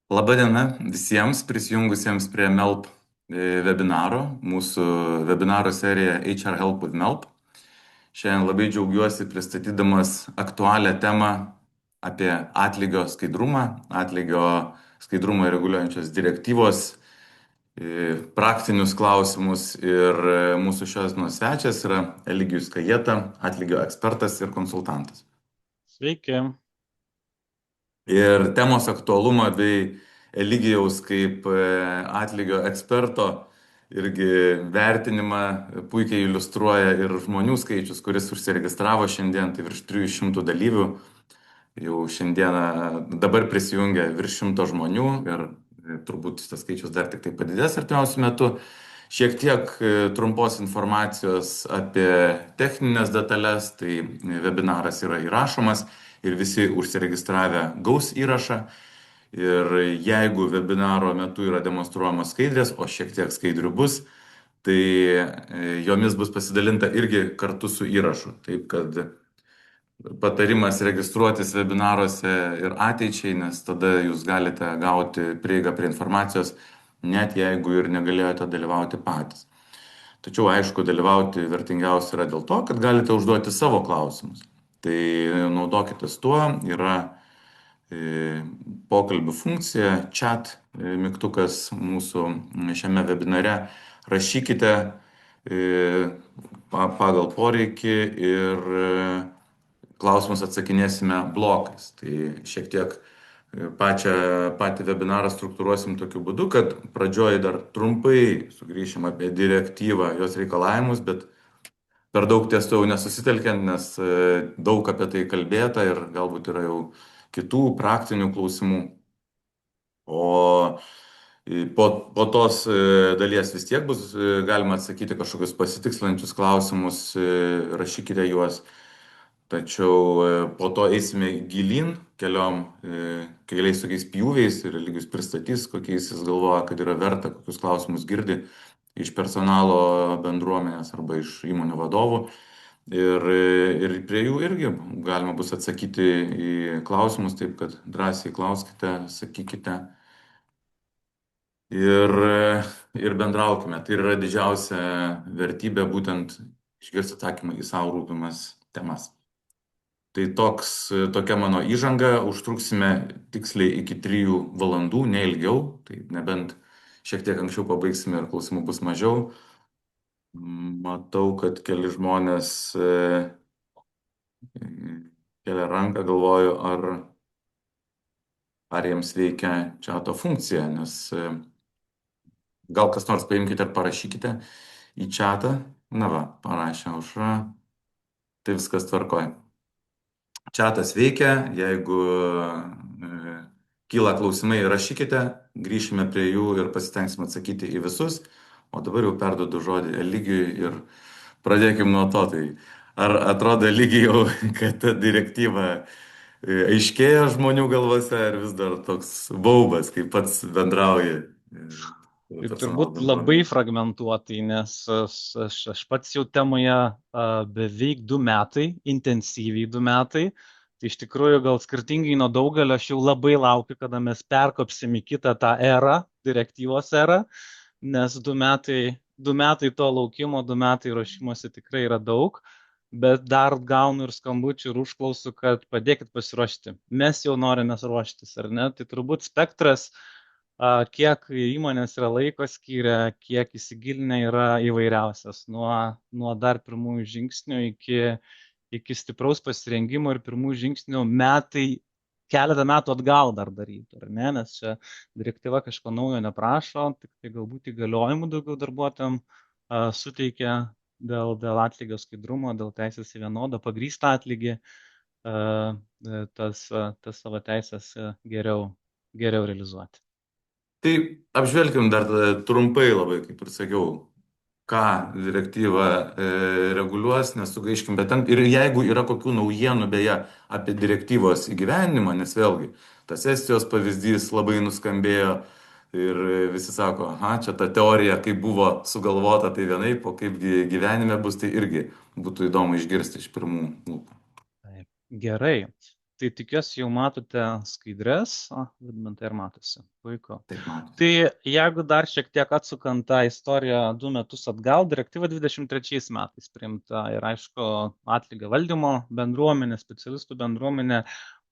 Labadiena visiems prisijungusiems prie MELP webinaro, mūsų webinaro serija HR Help with MELP. Šiandien labai džiaugiuosi pristatydamas aktualią temą apie atlygio skaidrumą, atlygio skaidrumą reguliuojančios direktyvos, praktinius klausimus ir mūsų šios dienos svečias yra Eligijus Kajeta, atlygio ekspertas ir konsultantas. Sveiki. Ir temos aktualumą bei Eligijaus kaip atlygio eksperto irgi vertinimą puikiai iliustruoja ir žmonių skaičius, kuris užsiregistravo šiandien, tai virš 300 dalyvių. Jau šiandieną dabar prisijungia virš 100 žmonių ir turbūt tas skaičius dar tik tai padidės artimiausiu metu. Šiek tiek trumpos informacijos apie techninės detalės, tai webinaras yra įrašomas ir visi užsiregistravę gaus įrašą. Ir jeigu webinaro metu yra demonstruojamos skaidrės, o šiek tiek skaidrių bus, tai jomis bus pasidalinta irgi kartu su įrašu. Taip kad patarimas registruotis webinaruose ir ateičiai, nes tada jūs galite gauti prieigą prie informacijos, net jeigu ir negalėjote dalyvauti patys. Tačiau, aišku, dalyvauti vertingiausia yra dėl to, kad galite užduoti savo klausimus. Tai naudokitės tuo, yra pokalbių funkcija, chat mygtukas mūsų šiame webinare. Rašykite pagal poreikį ir klausimus atsakinėsime blokais. Tai šiek tiek patį webinarą struktūruosim tokiu būdu, kad pradžioje dar trumpai sugrįšim apie direktyvą, jos reikalavimus, bet per daug ties to jau nesusitelkiant, nes daug apie tai kalbėta ir galbūt yra jau kitų praktinių klausimų. O po tos dalies vis tiek bus galima atsakyti kažkokius pasitikslančius klausimus, rašykite juos. Tačiau po to eisime gilyn keliais tokiais pjūviais ir Eligijus pristatys, kokiais jis galvoja, kad yra verta, kokius klausimus girdi iš personalo bendruomenės arba iš įmonių vadovų. Ir prie jų irgi galima bus atsakyti į klausimus, taip kad drąsiai klauskite, sakykite ir bendraukime. Tai yra didžiausia vertybė būtent išgirsti atsakymą į savo rūpimas temas. Tai tokia mano įžanga, užtruksime tiksliai iki 3 valandų, ne ilgiau, tai nebent šiek tiek anksčiau pabaigsime ir klausimų bus mažiau. Matau, kad keli žmonės kelia ranką, galvoju, ar jiems veikia čiato funkcija, nes gal kas nors paimkite ir parašykite į čiatą. Na va, parašė Aušra, tai viskas tvarkoja. Čiatas veikia, jeigu kyla klausimai, rašykite, grįšime prie jų ir pasitengsime atsakyti į visus. O dabar jau perduodu žodį Eligijui ir pradėkim nuo to. Tai ar atrodo Eligijau, kad ta direktyva aiškėja žmonių galvose, ar vis dar toks baubas, kaip pats bendrauji? Tai turbūt labai fragmentuotai, nes aš pats jau temoje beveik 2 metai, intensyviai 2 metai. Tai iš tikrųjų gal skirtingai nuo daugelio, aš jau labai laukiu, kada mes perkopsim į kitą tą erą, direktyvos erą, nes 2 metai to laukimo, 2 metai ruošimosi tikrai yra daug, bet dar gaunu ir skambučių ir užklausų, kad padėkit pasiruošti. Mes jau norime ruoštis, ar ne? Tai turbūt spektras, kiek įmonės yra laiko skyrę, kiek įsigilinę yra įvairiausias, nuo dar pirmųjų žingsnių iki stipraus pasirengimo ir pirmųjų žingsnių keletą metų atgal dar daryti, ar ne, nes čia direktyva kažko naujo neprašo, tik tai galbūt įgaliojimų daugiau darbuotojams suteikia dėl atlygio skaidrumo, dėl teisės į vienodą pagrįstą atlygį, tas savo teisės geriau realizuoti. Tai apžvelkim dar trumpai labai, kaip ir sakiau, ką direktyva reguliuos, nesugaiškim, bet ten ir jeigu yra kokių naujienų beje apie direktyvos įgyvenimą, nes vėlgi tas Estijos pavyzdys labai nuskambėjo ir visi sako, aha, čia ta teorija, kaip buvo sugalvota, tai vienaip, o kaip gyvenime bus, tai irgi būtų įdomu išgirsti iš pirmų lūpų. Gerai. Tai tikiuosi jau matote skaidres. Vidmantai, ar matosi? Puiku. Taip, matosi. Tai jeigu dar šiek tiek atsukant tą istoriją 2 metus atgal, direktyva 23 metais priimta ir aišku, atlygio valdymo bendruomenė, specialistų bendruomenė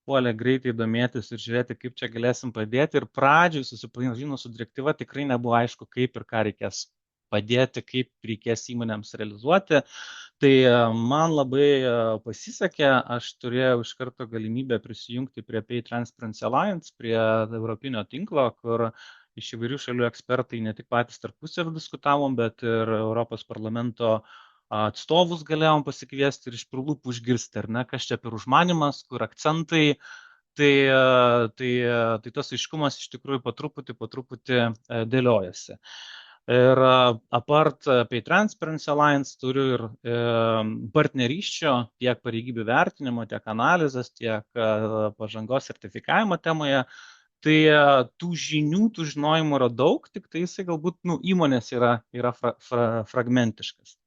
puolė greitai domėtis ir žiūrėti, kaip čia galėsim padėti. Ir pradžioj susipažinus su direktyva tikrai nebuvo aišku, kaip ir ką reikės padėti, kaip reikės įmonėms realizuoti. Tai man labai pasisekė, aš turėjau iš karto galimybę prisijungti prie Pay Transparency Alliance, prie Europinio tinklo, kur iš įvairių šalių ekspertai ne tik patys tarpusavį diskutavom, bet ir Europos parlamento atstovus galėjom pasikviesti ir iš pirmų lūpų išgirsti, ar ne, kas čia per užmanimas, kur akcentai. Tai tas aiškumas iš tikrųjų po truputį dėliojasi. Ir apart Pay Transparency Alliance turiu ir partnerysčio tiek pareigybių vertinimo, tiek analizės, tiek pažangos sertifikavimo temoje. Tai tų žinių, tų žinojimų yra daug, tik tai jisai galbūt įmonės yra fragmentiškas.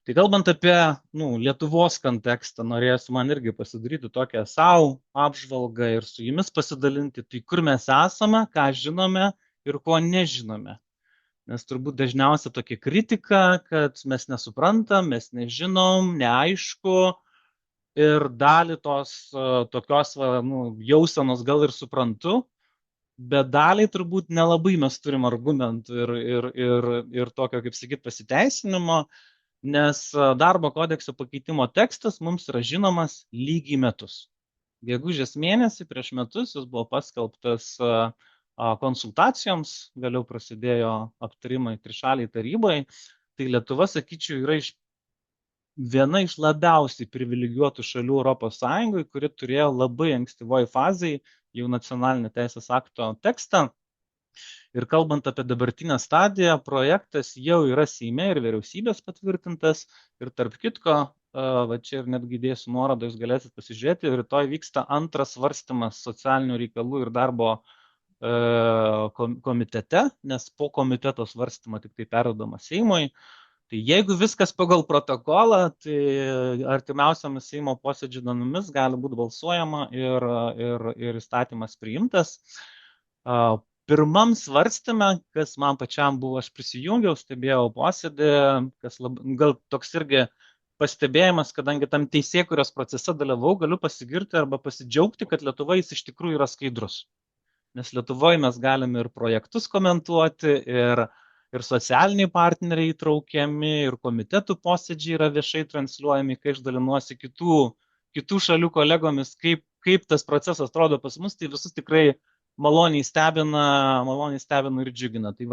Tai kalbant apie Lietuvos kontekstą, norėsiu man irgi pasidaryti tokią savo apžvalgą ir su jumis pasidalinti, tai kur mes esame, ką žinome ir ko nežinome. Nes turbūt dažniausia tokia kritika, kad mes nesuprantam, mes nežinom, neaišku ir dalį tos tokios jausenos gal ir suprantu, bet daliai turbūt nelabai mes turim argumentų ir tokio, kaip sakyt, pasiteisinimo, nes darbo kodekso pakeitimo tekstas mums yra žinomas lygiai metus. Gegužės mėnesį prieš metus jis buvo paskelbtas konsultacijoms, vėliau prasidėjo aptarimai trišaliai tarybai. Tai Lietuva, sakyčiau, yra viena iš labiausiai privilegijuotų šalių Europos Sąjungoje, kuri turėjo labai ankstyvoj fazai jau nacionalinio teisės akto tekstą. Ir kalbant apie dabartinę stadiją, projektas jau yra Seime ir vyriausybės patvirtintas. Ir tarp kitko, va čia ir netgi dėsiu nuorodą, jūs galėsite pasižiūrėti, rytoj vyksta antras svarstymas socialinių reikalų ir darbo komitete, nes po komiteto svarstymo tik tai perduodama Seimui. Tai jeigu viskas pagal protokolą, tai artimiausiamis Seimo posėdžių dienomis gali būti balsuojama ir įstatymas priimtas. Pirmam svarstyme, kas man pačiam buvo, aš prisijungiau, stebėjau posėdį, kas gal toks irgi pastebėjimas, kadangi tam teisėkūros procese dalyvau, galiu pasigirti arba pasidžiaugti, kad Lietuvoje jis iš tikrųjų yra skaidrus. Nes Lietuvoje mes galime ir projektus komentuoti, ir socialiniai partneriai įtraukiami, ir komitetų posėdžiai yra viešai transliuojami, kai aš dalinuosi kitų šalių kolegomis, kaip tas procesas atrodo pas mus, tai visus tikrai maloniai stebina ir džiugina. Tai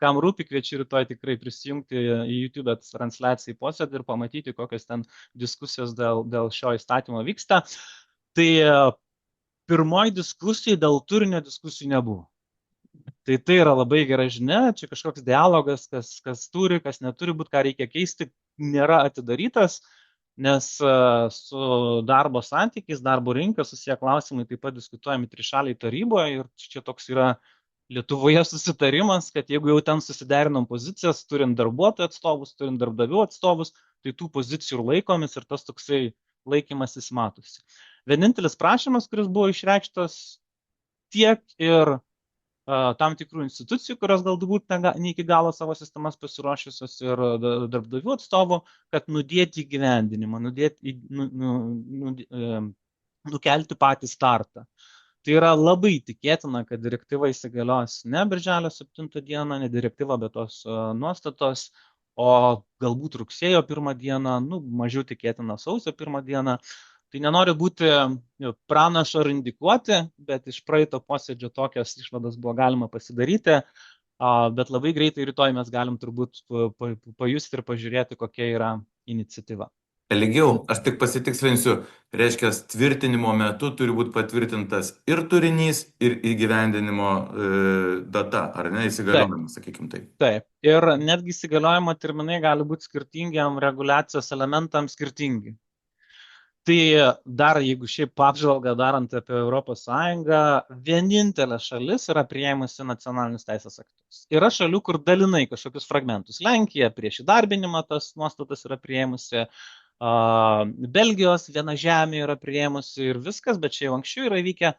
kam rūpi, kviečiu rytoj tikrai prisijungti į YouTube transliaciją į posėdį ir pamatyti, kokios ten diskusijos dėl šio įstatymo vyksta. Tai pirmoji diskusija dėl turinio diskusijų nebuvo. Tai yra labai gera žinia, čia kažkoks dialogas, kas turi, kas neturi būti, ką reikia keisti, nėra atidarytas, nes su darbo santykiais, darbo rinka susiję klausimai taip pat diskutuojami trišaliai taryboje ir čia toks yra Lietuvoje susitarimas, kad jeigu jau ten susiderinom pozicijas, turint darbuotojų atstovus, turint darbdavių atstovus, tai tų pozicijų ir laikomis ir tas toksai laikymasis matosi. Vienintelis prašymas, kuris buvo išreikštas tiek ir tam tikrų institucijų, kurios galbūt ne iki galo savo sistemas pasiruošusios ir darbdavių atstovų, kad nudėti įgyvendinimą, nukelti patį startą. Tai yra labai tikėtina, kad direktyva įsigalios ne birželio 7 dieną, ne direktyva, bet tos nuostatos, o galbūt rugsėjo 1 dieną, mažiau tikėtina sausio 1 dieną. Tai nenoriu būti pranašu ar indikuoti, bet iš praeito posėdžio tokios išvadas buvo galima pasidaryti, bet labai greitai rytoj mes galim turbūt pajusti ir pažiūrėti, kokia yra iniciatyva. Eligiau, aš tik pasitikslinsiu, reiškia, tvirtinimo metu turi būti patvirtintas ir turinys, ir įgyvendinimo data, ar ne, įsigaliojimas, sakykime taip. Taip, ir netgi įsigaliojimo terminai gali būti skirtingiam reguliacijos elementams skirtingi. Tai dar, jeigu šiaip apžvalgą darant apie Europos Sąjungą, vienintelė šalis yra priėmusi nacionalinius teisės aktus. Yra šalių, kur dalinai kažkokius fragmentus. Lenkija prieš įdarbinimą tas nuostatas yra priėmusi, Belgijos viena žemė yra priėmusi ir viskas, bet čia jau anksčiau yra vykę.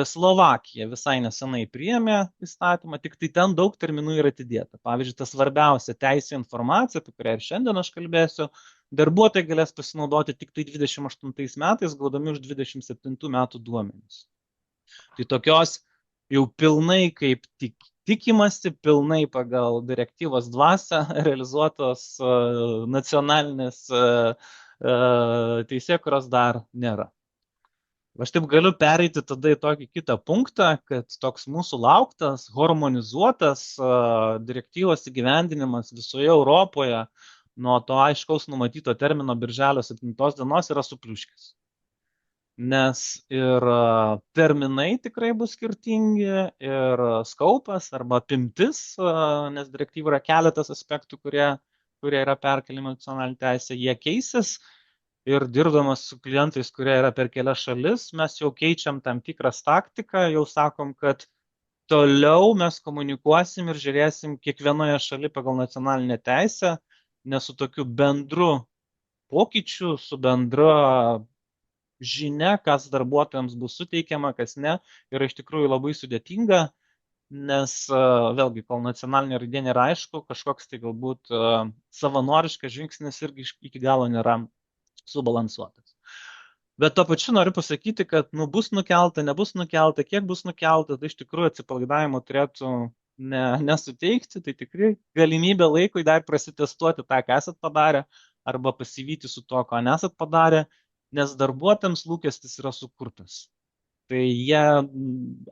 Slovakija visai nesenai priėmė įstatymą, tik tai ten daug terminų yra atidėta. Pavyzdžiui, ta svarbiausia teisė informacija, apie kurią ir šiandien aš kalbėsiu, darbuotojai galės pasinaudoti tik tai 28 metais, gaudami už 27 metų duomenis. Tai tokios jau pilnai kaip tikimasi, pilnai pagal direktyvos dvasią realizuotos nacionalinės teisėkuros dar nėra. Aš taip galiu pereiti tada į tokį kitą punktą, kad toks mūsų lauktas, harmonizuotas direktyvos įgyvendinimas visoje Europoje nuo to aiškaus numatyto termino birželio 7 dienos yra supliuškęs. Nes ir terminai tikrai bus skirtingi, ir skaupas arba apimtis, nes direktyva yra keletas aspektų, kurie yra perkeliami nacionalinė teisė, jie keisis. Ir dirbdamas su klientais, kurie yra per kelias šalis, mes jau keičiam tam tikras taktiką, jau sakom, kad toliau mes komunikuosim ir žiūrėsim kiekvienoje šalyje pagal nacionalinę teisę, nes su tokiu bendru pokyčiu, su bendra žinia, kas darbuotojams bus suteikiama, kas ne, yra iš tikrųjų labai sudėtinga, nes vėlgi, kol nacionalinė raidė nėra aišku, kažkoks tai galbūt savanoriškas žingsnis irgi iki galo nėra subalansuotas. Bet to pačiu noriu pasakyti, kad bus nukelta, nebus nukelta, kiek bus nukelta, tai iš tikrųjų atsipalaidavimo turėtų nesuteikti, tai tikrai galimybė laikui dar prasitestuoti tą, ką esat padarę, arba pasivyti su to, ko nesat padarę, nes darbuotojams lūkestis yra sukurtas. Tai jie,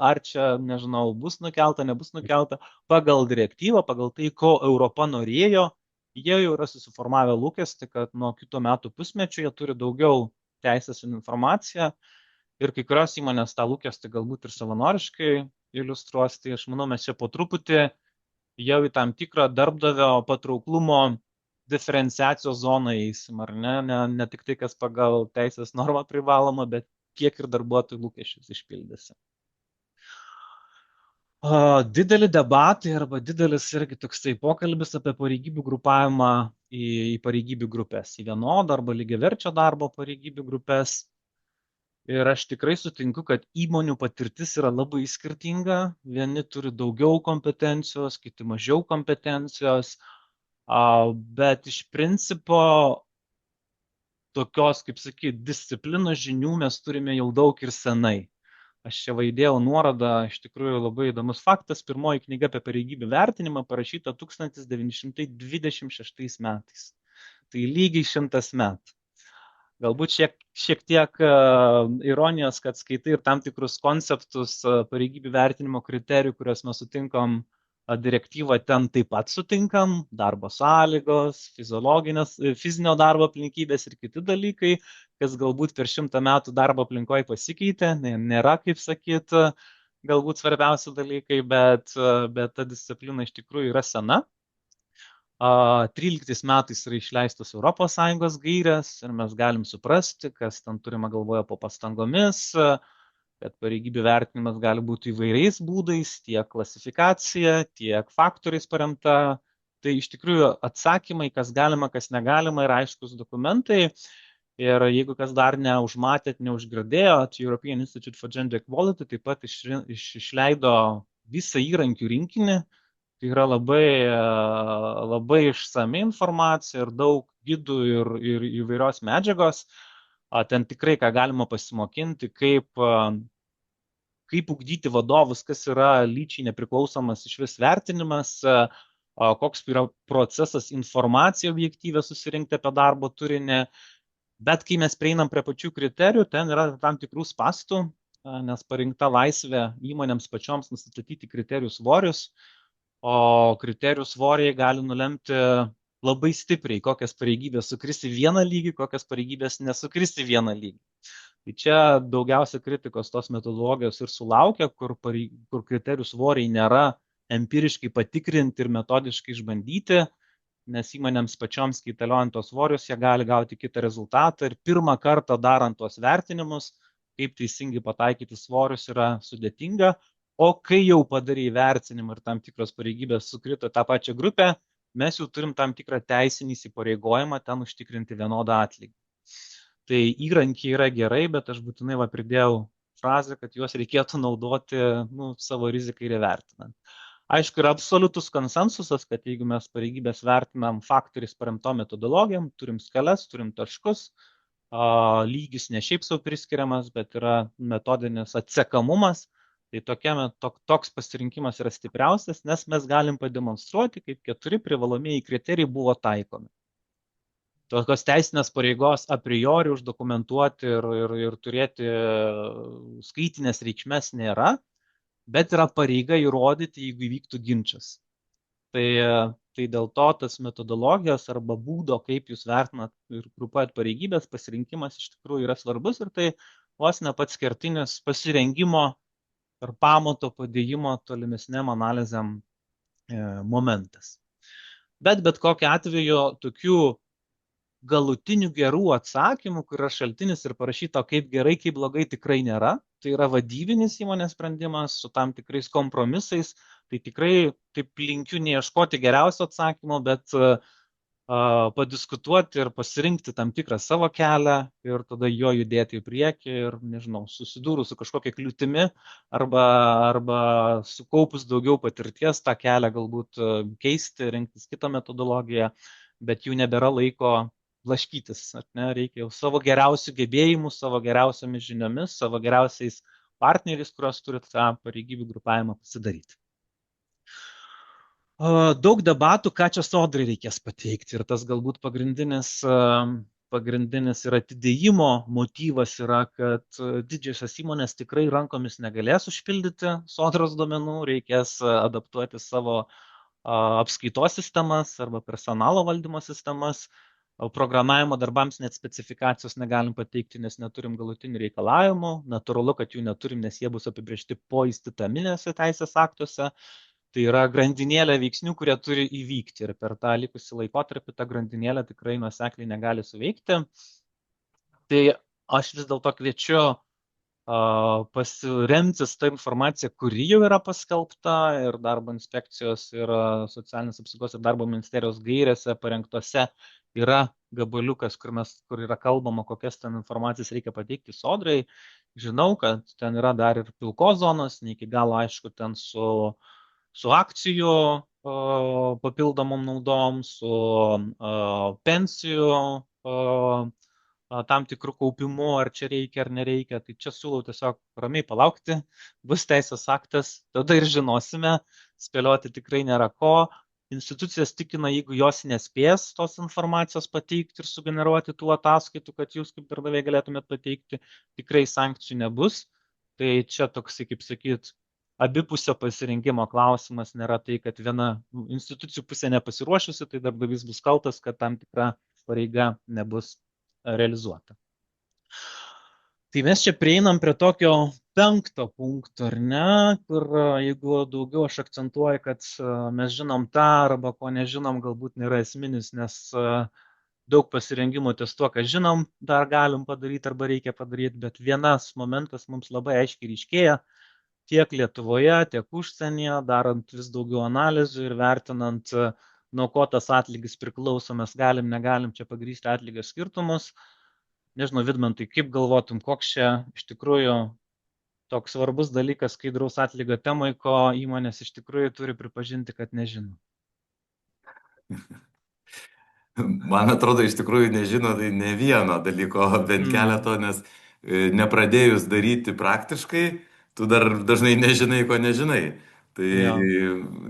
ar čia, nežinau, bus nukelta, nebus nukelta, pagal direktyvą, pagal tai, ko Europa norėjo, jie jau yra susiformavę lūkestį, kad nuo kito metų pusmečio jie turi daugiau teisės ir informaciją ir kai kurios įmonės tą lūkestį galbūt ir savanoriškai iliustruos. Tai aš manau, mes čia po truputį jau į tam tikrą darbdavio patrauklumo diferenciacijos zoną eisim, ar ne? Ne tik tai, kas pagal teisės normą privaloma, bet kiek ir darbuotojų lūkesčius išpildėsi. Dideli debatai arba didelis irgi toksai pokalbis apie pareigybių grupavimą į pareigybių grupės, į vienodo arba lygiaverčio darbo pareigybių grupės. Ir aš tikrai sutinku, kad įmonių patirtis yra labai skirtinga. Vieni turi daugiau kompetencijos, kiti mažiau kompetencijos, bet iš principo tokios, kaip sakyti, disciplinos žinių mes turime jau daug ir senai. Aš čia vaidėjau nuorodą, iš tikrųjų labai įdomus faktas, pirmoji knyga apie pareigybių vertinimą parašyta 1926 metais. Tai lygiai 100 metų. Galbūt šiek tiek ironijos, kad skaitai ir tam tikrus konceptus pareigybių vertinimo kriterijų, kuriuos mes sutinkam direktyvą, ten taip pat sutinkam, darbo sąlygos, fizinio darbo aplinkybės ir kiti dalykai, kas galbūt per 100 metų darbo aplinkoje pasikeitė, nėra, kaip sakyt, galbūt svarbiausi dalykai, bet ta disciplina iš tikrųjų yra sena. 13 metais yra išleistos ES gairės ir mes galim suprasti, kas ten turima galvoje po pastangomis, kad pareigybių vertinimas gali būti įvairiais būdais, tiek klasifikacija, tiek faktoriais paremta. Tai iš tikrųjų atsakymai, kas galima, kas negalima, yra aiškus dokumentai. Ir jeigu kas dar neužmatėt, neužgirdėjot, European Institute for Gender Equality taip pat išleido visą įrankių rinkinį. Tai yra labai išsami informacija ir daug gidų ir įvairios medžiagos. Ten tikrai ką galima pasimokinti, kaip ugdyti vadovus, kas yra lyčiai nepriklausomas išvis vertinimas, koks yra procesas informaciją objektyvę susirinkti apie darbo turinį. Bet kai mes prieinam prie pačių kriterijų, ten yra tam tikrų spąstų, nes parinkta laisvė įmonėms pačioms nustatyti kriterijų svorius, o kriterijų svoriai gali nulemti labai stipriai, kokias pareigybės sukris į vieną lygį, kokias pareigybės nesukris į vieną lygį. Tai čia daugiausia kritikos tos metodologijos ir sulaukia, kur kriterijų svoriai nėra empiriškai patikrinti ir metodiškai išbandyti, nes įmonėms pačioms kaitaliojant tos svorius, jie gali gauti kitą rezultatą ir pirmą kartą darant tuos vertinimus, kaip teisingai pataikyti svorius yra sudėtinga, o kai jau padarai vertinimą ir tam tikros pareigybės sukrito tą pačią grupę, mes jau turim tam tikrą teisinį įsipareigojimą ten užtikrinti vienodą atlygį. Tai įrankiai yra gerai, bet aš būtinai pridėjau frazę, kad juos reikėtų naudoti savo rizikai ir įvertinant. Aišku, yra absoliutus konsensusas, kad jeigu mes pareigybės vertinam faktoriais paremto metodologijom, turim skales, turim taškus, lygis ne šiaip savo priskiriamas, bet yra metodinis atsekamumas, tai toks pasirinkimas yra stipriausias, nes mes galim pademonstruoti, kaip 4 privalomieji kriterijai buvo taikomi. Tokios teisinės pareigos a priori uždokumentuoti ir turėti skaitinės reikšmės nėra, bet yra pareiga įrodyti, jeigu įvyktų ginčas. Tai dėl to tas metodologijos arba būdo, kaip jūs vertinat ir grupuojat pareigybės, pasirinkimas iš tikrųjų yra svarbus ir tai vos ne pats kertinis pasirengimo ir pamato padėjimo tolimesniam analizėm momentas. Bet kokiu atveju tokių galutinių gerų atsakymų, kur yra šaltinis ir parašyta, kaip gerai, kaip blogai, tikrai nėra. Tai yra vadybinis įmonės sprendimas su tam tikrais kompromisais. Tai tikrai taip linkiu neieškoti geriausio atsakymo, bet padiskutuoti ir pasirinkti tam tikrą savo kelią ir tada jo judėti į priekį ir, nežinau, susidūrus su kažkokia kliūtimi arba sukaupus daugiau patirties tą kelią galbūt keisti, rinktis kitą metodologiją, bet jų nebėra laiko blaškytis, reikia jau savo geriausių gebėjimų, savo geriausiamis žiniomis, savo geriausiais partneriais, kuriuos turit tą pareigybių grupavimą pasidaryti. Daug debatų, ką čia sodrai reikės pateikti ir tas galbūt pagrindinis ir atidėjimo motyvas yra, kad didžiosios įmonės tikrai rankomis negalės užpildyti sodros duomenų, reikės adaptuoti savo apskaitos sistemas arba personalo valdymo sistemas. Programavimo darbams net specifikacijos negalim pateikti, nes neturim galutinių reikalavimų. Natūralu, kad jų neturim, nes jie bus apibrėžti po įstatyminėse teisės aktuose. Tai yra grandinėlė veiksnių, kurie turi įvykti ir per tą likusį laikotarpį ta grandinėlė tikrai nuosekliai negali suveikti. Tai aš vis dėlto kviečiu pasiremtis tą informaciją, kuri jau yra paskelbta ir darbo inspekcijos ir socialinės apsaugos ir darbo ministerijos gairėse parengtose yra gabaliukas, kur yra kalbama, kokias ten informacijas reikia pateikti sodrai. Žinau, kad ten yra dar ir pilkos zonos, ne iki galo aišku, ten su akcijų papildomom naudom, su pensijų tam tikrų kaupimų, ar čia reikia ar nereikia. Tai čia siūlau tiesiog ramiai palaukti, bus teisės aktas, tada ir žinosime, spėlioti tikrai nėra ko. Institucijas tikina, jeigu jos nespės tos informacijos pateikti ir sugeneruoti tų ataskaitų, kad jūs kaip darbdaviai galėtumėt pateikti, tikrai sankcijų nebus. Tai čia toksai, kaip sakyt, abipusio pasirinkimo klausimas, nėra tai, kad viena institucijų pusė nepasiruošusi, tai darbdavys bus kaltas, kad tam tikra pareiga nebus realizuota. Tai mes čia prieinam prie tokio 5 punkto, ar ne, kur jeigu daugiau aš akcentuoju, kad mes žinom tą arba ko nežinom, galbūt nėra esminis, nes daug pasirengimų ties tuo, ką žinom, dar galim padaryti arba reikia padaryti, bet vienas momentas mums labai aiškiai ryškėja tiek Lietuvoje, tiek užsienyje, darant vis daugiau analizių ir vertinant, nuo ko tas atlygis priklauso, mes galim, negalim čia pagrįsti atlygio skirtumus. Nežinau, Vidmantai, kaip galvotum, koks čia iš tikrųjų toks svarbus dalykas skaidraus atlygio temai, ko įmonės iš tikrųjų turi pripažinti, kad nežino? Man atrodo, iš tikrųjų nežino tai ne vieno dalyko, bent keleto, nes nepradėjus daryti praktiškai, tu dar dažnai nežinai, ko nežinai. Tai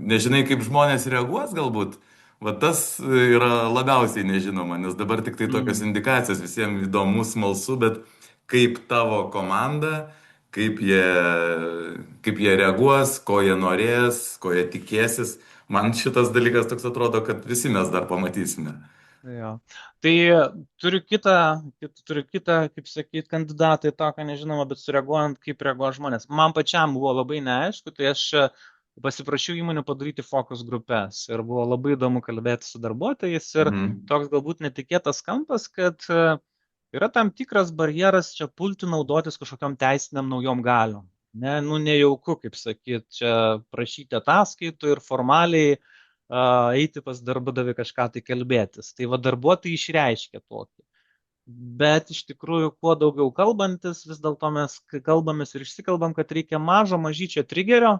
nežinai, kaip žmonės reaguos galbūt. Va tas yra labiausiai nežinoma, nes dabar tik tai tokios indikacijos, visiems įdomu, smalsu, bet kaip tavo komanda, kaip jie reaguos, ko jie norės, ko jie tikėsis. Man šitas dalykas toks atrodo, kad visi mes dar pamatysime. Jo. Tai turiu kitą, kaip sakyt, kandidatą į to, ką nežinoma, bet sureaguojant, kaip reaguoja žmonės. Man pačiam buvo labai neaišku, tai aš pasiprašiau įmonių padaryti fokus grupės ir buvo labai įdomu kalbėti su darbuotojais ir toks galbūt netikėtas kampas, kad yra tam tikras barjeras čia pulti naudotis kažkokiam teisiniam naujom galiom. Nejauku, kaip sakyt, čia prašyti ataskaitų ir formaliai eiti pas darbdavį kažką tai kalbėtis. Tai va darbuotojai išreiškia tokį. Bet iš tikrųjų, kuo daugiau kalbantis, vis dėlto mes kalbamės ir išsikalbam, kad reikia mažyčio trigerio,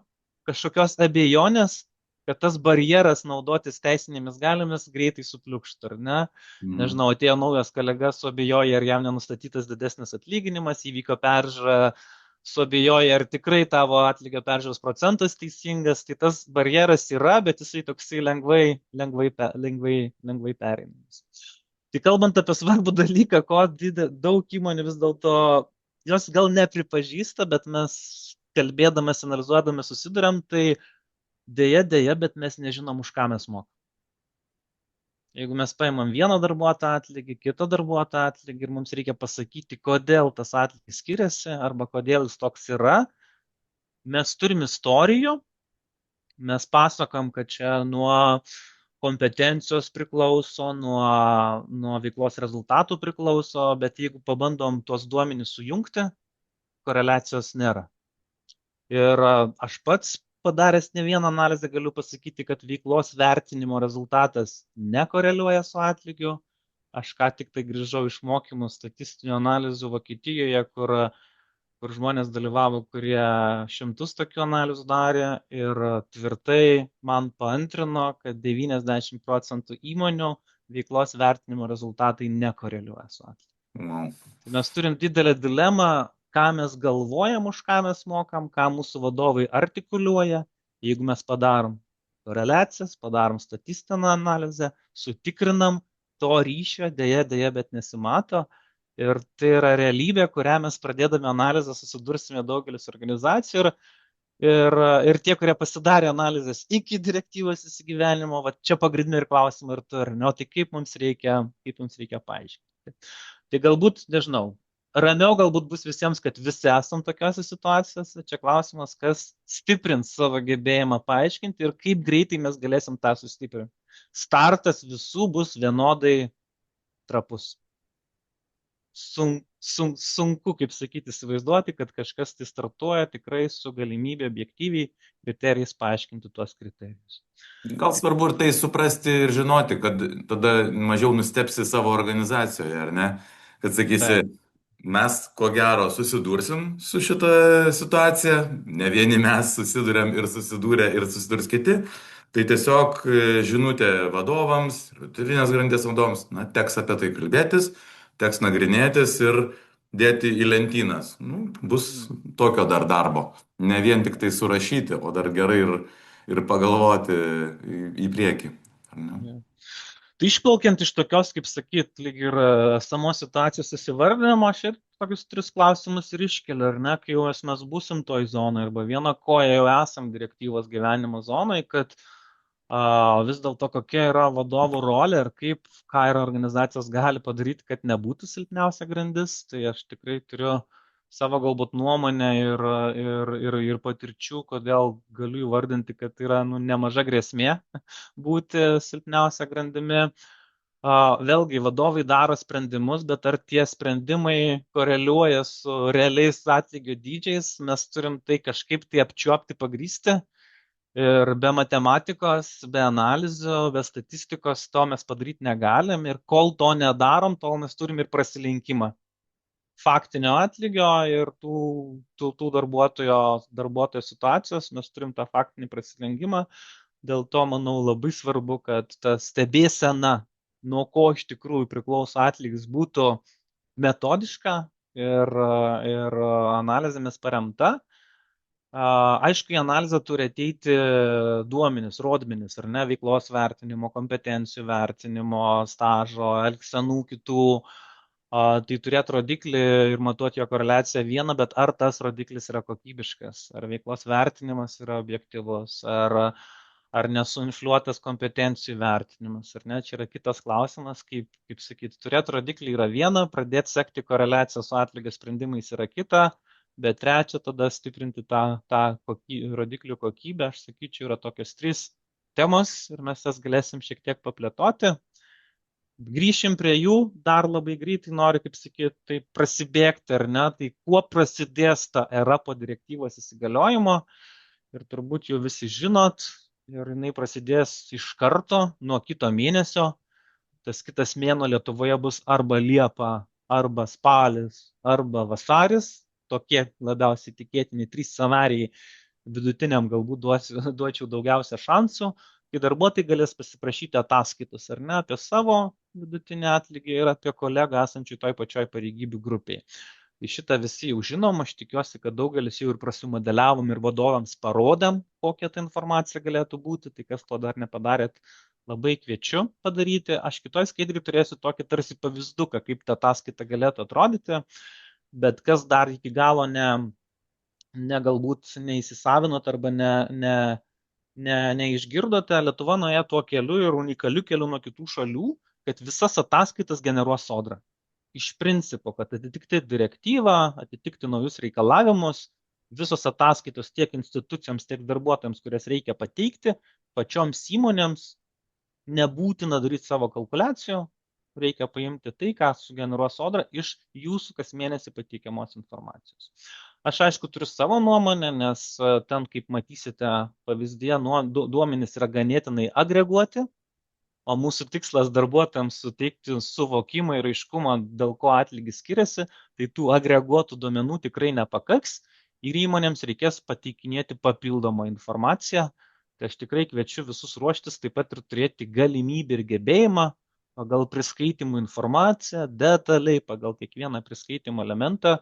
kažkokios abejonės, kad tas barjeras naudotis teisinėmis galiomis greitai supliukštų, ar ne? Mm. Nežinau, atėjo naujas kolega, suabejoja, ar jam nenustatytas didesnis atlyginimas, įvyko peržiūra, suabejoja, ar tikrai tavo atlygio peržiūros procentas teisingas, tai tas barjeras yra, bet jisai toksai lengvai pereinamas. Tai kalbant apie svarbų dalyką, ko daug įmonių vis dėlto, jos gal nepripažįsta, bet mes kalbėdamas, analizuodamas susidurėm, tai dėja, bet mes nežinom, už ką mes mokam. Jeigu mes paimam vieno darbuotojo atlygį, kito darbuotojo atlygį ir mums reikia pasakyti, kodėl tas atlygis skiriasi arba kodėl jis toks yra, mes turim istorijų, mes pasakam, kad čia nuo kompetencijos priklauso, nuo veiklos rezultatų priklauso, bet jeigu pabandom tuos duomenys sujungti, koreliacijos nėra. Ir aš pats padaręs ne vieną analizę galiu pasakyti, kad veiklos vertinimo rezultatas nekoreliuoja su atlygiu. Aš ką tik tai grįžau iš mokymų statistinių analizų Vokietijoje, kur žmonės dalyvavo, kurie šimtus tokių analizų darė ir tvirtai man paantrino, kad 90% įmonių veiklos vertinimo rezultatai nekoreliuoja su atlygiu. Wow. Tai mes turim didelę dilemą, ką mes galvojam, už ką mes mokam, ką mūsų vadovai artikuliuoja. Jeigu mes padarom koreliacijas, padarom statistinę analizę, sutikrinam, to ryšio dėja, bet nesimato. Ir tai yra realybė, kurią mes pradėdami analizę susidursime daugelis organizacijų ir tie, kurie pasidarė analizės iki direktyvos įsigyvenimo, va čia pagrindinė ir klausimai ir turinio, tai kaip mums reikia paaiškinti. Tai galbūt, nežinau, ramiau galbūt bus visiems, kad visi esam tokiose situacijose, čia klausimas, kas stiprins savo gebėjimą paaiškinti ir kaip greitai mes galėsim tą sustiprinti. Startas visų bus vienodai trapus. Sunku, kaip sakyti, įsivaizduoti, kad kažkas tai startuoja tikrai su galimybė objektyviai kriterijais paaiškinti tuos kriterijus. Gal svarbu ir tai suprasti ir žinoti, kad tada mažiau nustepsi savo organizacijoje, ar ne? Kad sakysi, mes ko gero susidursim su šita situacija, ne vieni mes susidurėm ir susidūrė ir susidurs kiti. Tai tiesiog žinutė vadovams, vidurinės grandies vadovams, na, teks apie tai kalbėtis, teks nagrinėtis ir dėti į lentynas. Nu, bus tokio dar darbo. Ne vien tik tai surašyti, o dar gerai ir pagalvoti į priekį. Tai išplaukiant iš tokios, kaip sakyt, lyg ir esamos situacijos įsivardinimo, aš ir tokius 3 klausimus ir iškeliu, ar ne, kai jau mes būsim toj zonai, arba viena koja jau esam direktyvos gyvenimo zonai, kad vis dėlto kokia yra vadovų rolė ir ką yra organizacijos gali padaryti, kad nebūtų silpniausia grandis, tai aš tikrai turiu savo galbūt nuomonę ir patirčių, kodėl galiu įvardinti, kad yra nemaža grėsmė būti silpniausia grandimi. Vėlgi, vadovai daro sprendimus, bet ar tie sprendimai koreliuoja su realiais atlygio dydžiais, mes turim tai kažkaip tai apčiuopti, pagrysti. Ir be matematikos, be analizių, be statistikos to mes padaryti negalim ir kol to nedarom, tol mes turim ir prasilenkimą faktinio atlygio ir tų darbuotojo situacijos, mes turim tą faktinį prasilenkimą. Dėl to, manau, labai svarbu, kad ta stebėsena, nuo ko iš tikrųjų priklauso atlygis, būtų metodiška ir analizėmis paremta. Aišku, į analizę turi ateiti duomenys, rodmenys, ar ne, veiklos vertinimo, kompetencijų vertinimo, stažo, elgsenų kitų. Tai turėtų rodiklį ir matuoti jo koreliaciją vieną, bet ar tas rodiklis yra kokybiškas, ar veiklos vertinimas yra objektyvus, ar nesuinfliuotas kompetencijų vertinimas, ar ne, čia yra kitas klausimas, kaip sakyti, turėti rodiklį yra viena, pradėti sekti koreliaciją su atlygio sprendimais yra kita. Bet trečia, tada stiprinti tą rodiklių kokybę, aš sakyčiau, yra tokios 3 temos ir mes jas galėsim šiek tiek paplėtoti. Grįšim prie jų, dar labai greitai noriu, kaip sakyti, tai prasibėgti, ar ne, tai kuo prasidės ta era po direktyvos įsigaliojimo ir turbūt jau visi žinot ir jinai prasidės iš karto nuo kito mėnesio. Tas kitas mėnuo Lietuvoje bus arba Liepa arba spalis, arba vasaris, tokie labiausiai tikėtini 3 scenarijai, vidutiniam galbūt duočiau daugiausia šansų, kai darbuotojai galės pasiprašyti ataskaitos ar ne apie savo vidutinį atlygį ir apie kolegą esančių toj pačioj pareigybių grupėje. Tai šitą visi jau žinom, aš tikiuosi, kad daugelis jau ir prasimodeliavom ir vadovams parodėm, kokia ta informacija galėtų būti, tai kas to dar nepadarėt, labai kviečiu padaryti. Aš kitoj skaidrį turėsiu tokį tarsi pavyzduką, kaip ta ataskaita galėtų atrodyti, bet kas dar iki galo galbūt neįsisavinot arba neišgirdote, Lietuva nuėjo tuo keliu ir unikaliu keliu nuo kitų šalių, kad visas ataskaitas generuos Sodra. Iš principo, kad atitikti direktyvą, atitikti naujus reikalavimus, visos ataskaitos tiek institucijoms, tiek darbuotojams, kurias reikia pateikti, pačioms įmonėms nebūtina daryti savo kalkuliacijų, reikia paimti tai, ką sugeneruos Sodra iš jūsų kas mėnesį pateikiamos informacijos. Aš aišku turiu savo nuomonę, nes ten, kaip matysite pavyzdėje, duomenys yra ganėtinai agreguoti, o mūsų tikslas darbuotojams suteikti suvokimą ir aiškumą, dėl ko atlygis skiriasi, tai tų agreguotų duomenų tikrai nepakaks ir įmonėms reikės pateikinėti papildomą informaciją. Tai aš tikrai kviečiu visus ruoštis, taip pat ir turėti galimybę ir gebėjimą pagal priskaitimų informaciją, detaliai pagal kiekvieną priskaitimo elementą,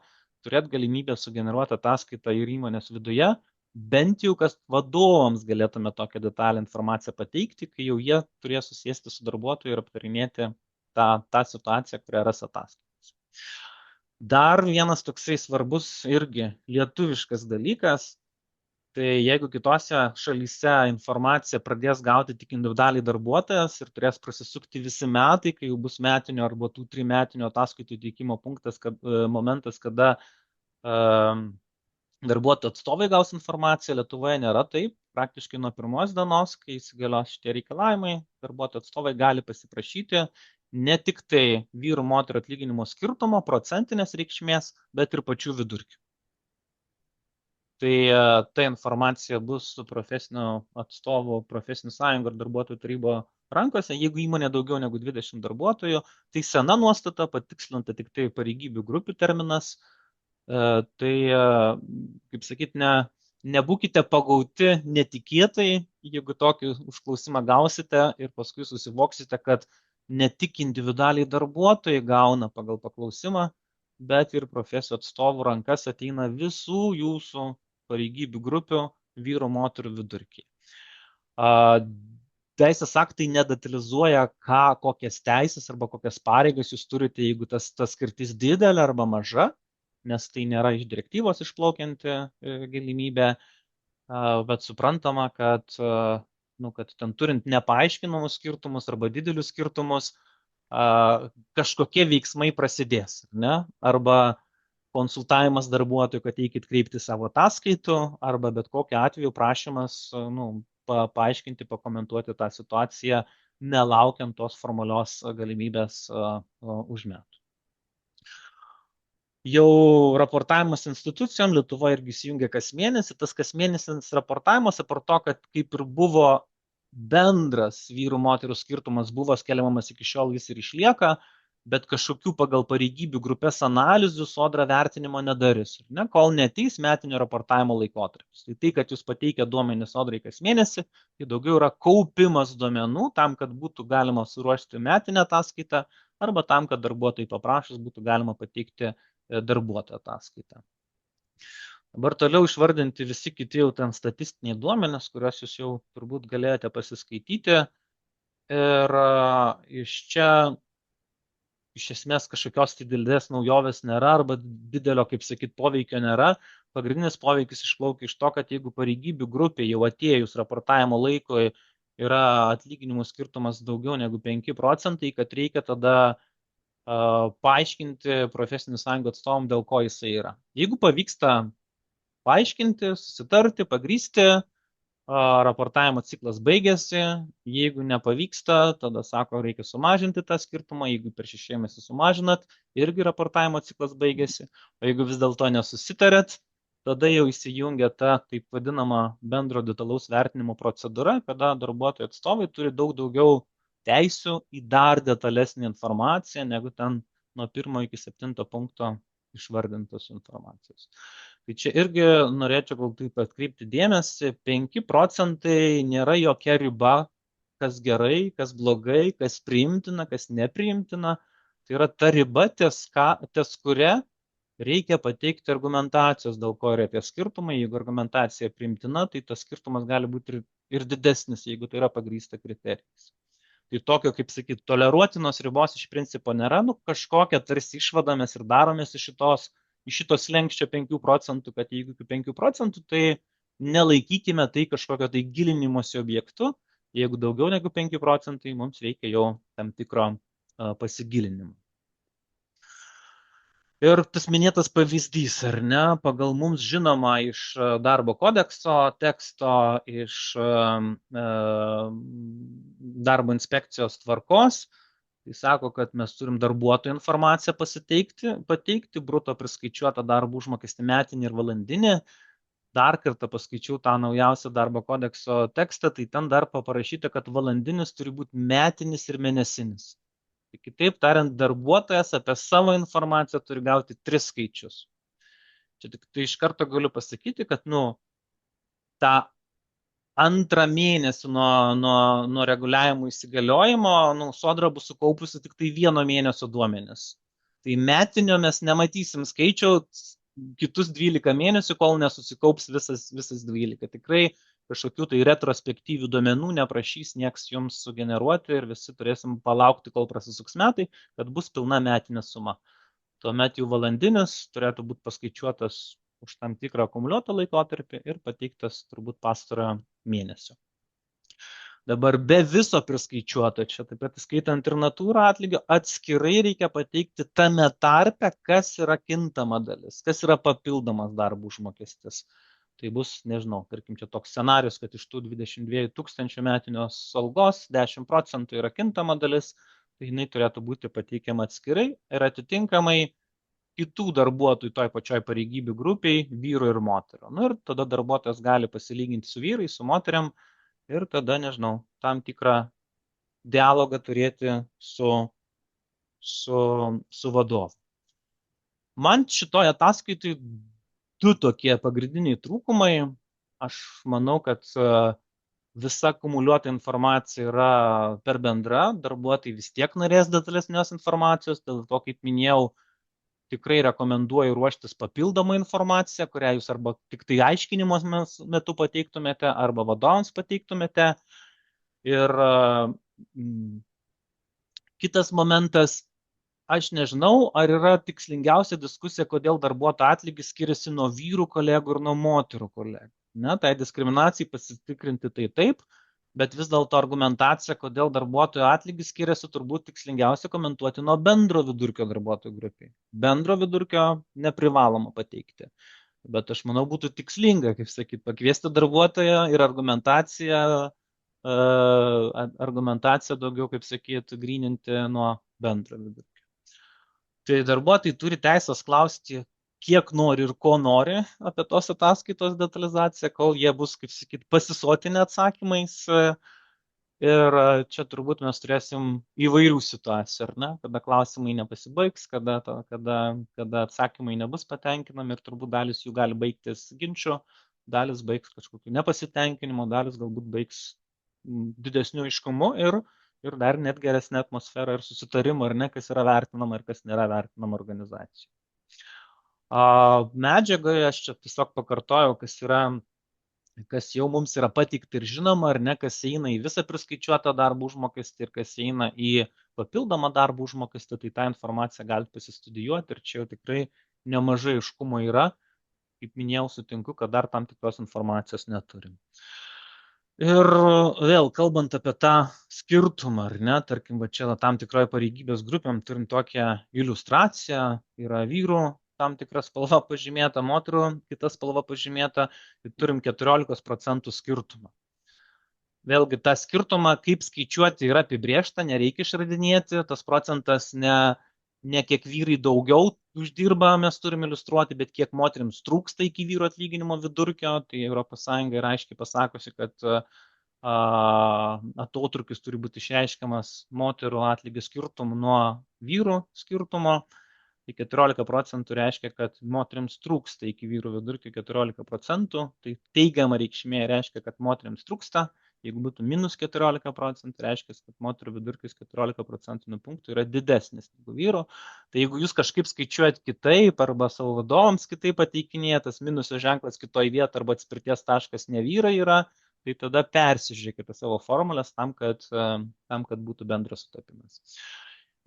turėti galimybę sugeneruoti ataskaitą ir įmonės viduje, bent jau, kad vadovams galėtume tokią detalę informaciją pateikti, kai jau jie turės susėsti su darbuotoju ir aptarinėti tą situaciją, kurią ras ataskaitos. Dar vienas toksai svarbus irgi lietuviškas dalykas, tai jeigu kitose šalyse informaciją pradės gauti tik individualiai darbuotojas ir turės prasisukti visi metai, kai jau bus metinio arba tų 3 metinio ataskaitų teikimo momentas, kada darbuotojų atstovai gaus informaciją, Lietuvoje nėra taip. Praktiškai nuo pirmos dienos, kai įsigalios šitie reikalavimai, darbuotojų atstovai gali pasiprašyti ne tik tai vyrų moterų atlyginimo skirtumo, procentinės reikšmės, bet ir pačių vidurkių. Tai ta informacija bus su profesiniu atstovu, profesinių sąjungų ar darbuotojų tarybo rankose. Jeigu įmonė daugiau negu 20 darbuotojų, tai sena nuostata, patikslinta tik tai pareigybių grupių terminas. Tai, kaip sakyt, nebūkite pagauti netikėtai, jeigu tokį užklausimą gausite ir paskui susivoksite, kad ne tik individualiai darbuotojai gauna pagal paklausimą, bet ir profesijų atstovų rankas ateina visų jūsų pareigybių grupių vyrų moterų vidurkiai. Teisės aktai nedetalizuoja, kokias teisės arba kokias pareigas jūs turite, jeigu ta skirtis didelė arba maža, nes tai nėra iš direktyvos išplaukianti galimybė, bet suprantama, kad ten turint nepaaiškinamus skirtumus arba didelius skirtumus, kažkokie veiksmai prasidės, ne? Arba konsultavimas darbuotojų, kad eikit kreipti savo ataskaitų, arba bet kokiu atveju prašymas paaiškinti, pakomentuoti tą situaciją, nelaukiant tos formalios galimybės už metų. Jau raportavimas institucijom Lietuva irgi įsijungia kas mėnesį. Tas kas mėnesinis raportavimas, apart to, kad kaip ir buvo bendras vyrų moterų skirtumas buvo skelbiamas iki šiol, jis ir išlieka, bet kažkokių pagal pareigybių grupės analizių Sodra vertinimo nedarys, ne, kol neateis metinio raportavimo laikotarpis. Tai, kad jūs pateikia duomenys Sodrai kas mėnesį, tai daugiau yra kaupimas duomenų tam, kad būtų galima suruošti metinę ataskaitą arba tam, kad darbuotojai paprašus būtų galima pateikti darbuotojo ataskaitą. Dabar toliau išvardinti visi kiti jau ten statistiniai duomenys, kuriuos jūs jau turbūt galėjote pasiskaityti. Ir iš čia iš esmės kažkokios didelės naujovės nėra arba didelio, kaip sakyt, poveikio nėra. Pagrindinis poveikis išplaukia iš to, kad jeigu pareigybių grupė jau atėjus raportavimo laikui yra atlyginimų skirtumas daugiau negu 5%, kad reikia tada paaiškinti profesinių sąjungų atstovom, dėl ko jisai yra. Jeigu pavyksta paaiškinti, susitarti, pagrįsti, raportavimo ciklas baigėsi, jeigu nepavyksta, tada sako, reikia sumažinti tą skirtumą, jeigu per 6 mėnesius sumažinat, irgi raportavimo ciklas baigėsi, o jeigu vis dėlto nesusitarėt, tada jau įsijungia ta taip vadinama bendro detalaus vertinimo procedūra, kada darbuotojų atstovai turi daug daugiau teisių į dar detalesnį informaciją, negu ten nuo 1 iki 7 punkto išvardintos informacijos. Tai čia irgi norėčiau gal taip atkreipti dėmesį, 5 procentai nėra jokia riba, kas gerai, kas blogai, kas priimtina, kas nepriimtina. Tai yra ta riba, ties kuria reikia pateikti argumentacijos, dėl ko yra tie skirtumai. Jeigu argumentacija priimtina, tai tas skirtumas gali būti ir didesnis, jeigu tai yra pagrįsta kriterijais. Tai tokio, kaip sakyti, toleruotinos ribos iš principo nėra, kažkokią tarsi išvadą mes ir daromės iš šitos lenkščio 5 procentų, kad jeigu iki 5 procentų, tai nelaikykime tai kažkokio tai gilinimosi objektu, jeigu daugiau negu 5 procentai, mums reikia jau tam tikro pasigilinimo. Ir tas minėtas pavyzdys, ar ne, pagal mums žinoma iš darbo kodekso teksto, iš darbo inspekcijos tvarkos, tai sako, kad mes turim darbuotojų informaciją pateikti, bruto priskaičiuotą darbo užmokestį metinį ir valandinį. Dar kartą paskaičiau tą naujausią darbo kodekso tekstą, tai ten dar parašyta, kad valandinis turi būti metinis ir mėnesinis. Kitaip tariant, darbuotojas apie savo informaciją turi gauti 3 skaičius. Čia tik tai iš karto galiu pasakyti, kad tą antrą mėnesį nuo reguliavimo įsigaliojimo Sodra bus sukaupusi tik tai 1 mėnesio duomenis. Tai metinio mes nematysim skaičiaus kitus 12 mėnesių, kol nesusikaups visas 12. Tikrai kažkokių tai retrospektyvių duomenų neprašys nieks jums sugeneruoti ir visi turėsim palaukti, kol prasisuks metai, kad bus pilna metinė suma. Tuomet jau valandinis turėtų būti paskaičiuotas už tam tikrą akumuliuotą laikotarpį ir pateiktas turbūt pastarojo mėnesio. Dabar be viso priskaičiuoto, čia taip pat skaitant ir natūrą atlygio, atskirai reikia pateikti tame tarpe, kas yra kintama dalis, kas yra papildomas darbo užmokestis. Tai bus, nežinau, tarkim, čia toks scenarius, kad iš tų 22 000 metinios algos 10 procentų yra kintama dalis, tai jinai turėtų būti pateikiama atskirai ir atitinkamai kitų darbuotojų toj pačioj pareigybių grupiai, vyrų ir moterų. Ir tada darbuotojas gali pasilyginti su vyrai, su moteriam ir tada, nežinau, tam tikrą dialogą turėti su vadovu. Man šitoje ataskaitai 2 tokie pagrindiniai trūkumai. Aš manau, kad visa akumuliuota informacija yra per bendra, darbuotojai vis tiek norės detalesnės informacijos, dėl to, kaip minėjau, tikrai rekomenduoju ruoštis papildomą informaciją, kurią jūs arba tik tai aiškinimo metu pateiktumėte, arba vadovams pateiktumėte. Ir kitas momentas, aš nežinau, ar yra tikslingiausia diskusija, kodėl darbuotojo atlygis skiriasi nuo vyrų kolegų ir nuo moterų kolegų. Tai diskriminacijai pasitikrinti tai taip, bet vis dėlto argumentacija, kodėl darbuotojo atlygis skiriasi, turbūt tikslingiausia komentuoti nuo bendro vidurkio darbuotojų grupiai. Bendro vidurkio neprivaloma pateikti. Bet aš manau, būtų tikslinga, kaip sakyti, pakviesti darbuotoją ir argumentaciją daugiau, kaip sakyti, gryninti nuo bendro vidurkio. Tai darbuotojai turi teisės klausti, kiek nori ir ko nori apie tos ataskaitos detalizaciją, kol jie bus, kaip sakyti, pasisotinę atsakymais. Ir čia turbūt mes turėsim įvairių situacijų, ar ne? Kada klausimai nepasibaigs, kada atsakymai nebus patenkinami ir turbūt dalis jų gali baigtis ginčiu, dalis baigs kažkokiu nepasitenkinimu, dalis galbūt baigs didesniu aiškumu ir dar net geresnė atmosfera ir susitarimo, ar ne, kas yra vertinama ir kas nėra vertinama organizacijai. Medžiagoje aš čia tiesiog pakartojau, kas jau mums yra pateikta ir žinoma, ar ne, kas eina į visą priskaičiuotą darbo užmokestį ir kas eina į papildomą darbo užmokestį, tai tą informaciją galite pasistudijuoti ir čia jau tikrai nemažai aiškumo yra. Kaip minėjau, sutinku, kad dar tam tikros informacijos neturim. Ir vėl, kalbant apie tą skirtumą, ar ne, tarkim, va čia tam tikroje pareigybės grupėm turim tokią iliustraciją, yra vyrų tam tikra spalva pažymėta, moterų kita spalva pažymėta, tai turim 14% skirtumą. Vėlgi, tą skirtumą, kaip skaičiuoti, yra apibrėžta, nereikia išradinėti, tas procentas ne kiek vyrai daugiau uždirba, mes turim iliustruoti, bet kiek moterims trūksta iki vyro atlyginimo vidurkio, tai ES yra aiškiai pasakosi, kad atotrukis turi būti išreiškiamas moterų atlygio skirtumų nuo vyrų skirtumo. Tai 14% reiškia, kad moteriams trūksta iki vyrų vidurkio 14%. Tai teigiama reikšmė reiškia, kad moteriams trūksta. Jeigu būtų minus 14%, reiškia, kad moterų vidurkis 14 procentinių punktų yra didesnis negu vyro. Tai jeigu jūs kažkaip skaičiuojat kitaip arba savo vadovams kitaip pateikinėja, tas minuso ženklas kitoje vietoje arba atspirties taškas ne vyrai yra, tai tada persižiūrėkite savo formulės tam, kad būtų bendras sutapimas.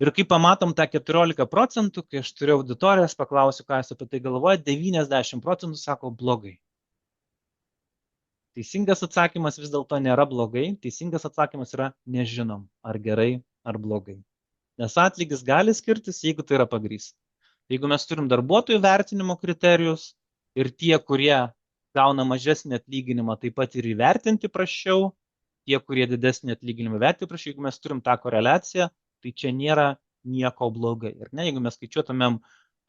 Ir kai pamatom tą 14%, kai aš turiu auditorijas, paklausiu, ką jūs apie tai galvojate, 90% sako blogai. Teisingas atsakymas vis dėlto nėra blogai, teisingas atsakymas yra nežinom, ar gerai, ar blogai. Nes atlygis gali skirtis, jeigu tai yra pagrįsta. Jeigu mes turim darbuotojų vertinimo kriterijus ir tie, kurie gauna mažesnį atlyginimą, taip pat ir įvertinti prašiau, tie, kurie didesnį atlyginimą vertinti prašiau, jeigu mes turim tą koreliaciją, tai čia nėra nieko blogai. Ir ne, jeigu mes skaičiuotumėm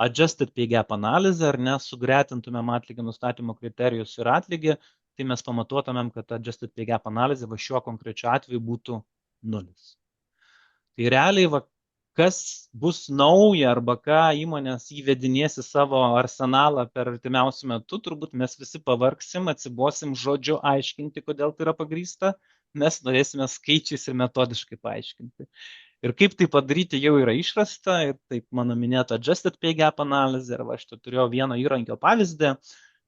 adjusted pay gap analizę, ar ne, sugretintumėm atlygio nustatymo kriterijus ir atlygį, tai mes pamatuotumėm, kad adjusted pay gap analizė va šiuo konkrečiu atveju būtų 0. Tai realiai, kas bus nauja arba ką įmonės įvedinės į savo arsenalą per artimiausių metų, turbūt mes visi pavargsim, atsibosim žodžiu aiškinti, kodėl tai yra pagrįsta, mes norėsime skaičiais ir metodiškai paaiškinti. Ir kaip tai padaryti jau yra išrasta, ir taip mano minėta adjusted pay gap analizė, ir aš turėjau vieno įrankio pavyzdį,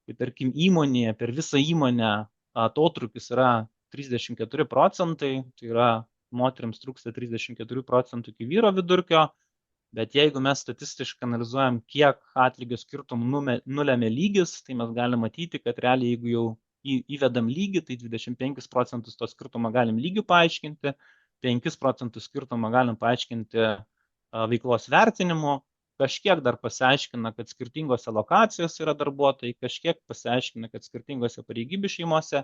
kai tarkim įmonėje, per visą įmonę atotrukis yra 34%, tai yra moteriams trūksta 34% iki vyro vidurkio, bet jeigu mes statistiškai analizuojam, kiek atlygio skirtumų nulėmė lygis, tai mes galime matyti, kad realiai jeigu jau įvedam lygį, tai 25% to skirtumą galim lygių paaiškinti, 5% skirtumą galim paaiškinti veiklos vertinimu, kažkiek dar pasiaiškina, kad skirtingose lokacijose yra darbuotojai, kažkiek pasiaiškina, kad skirtingose pareigybių šeimose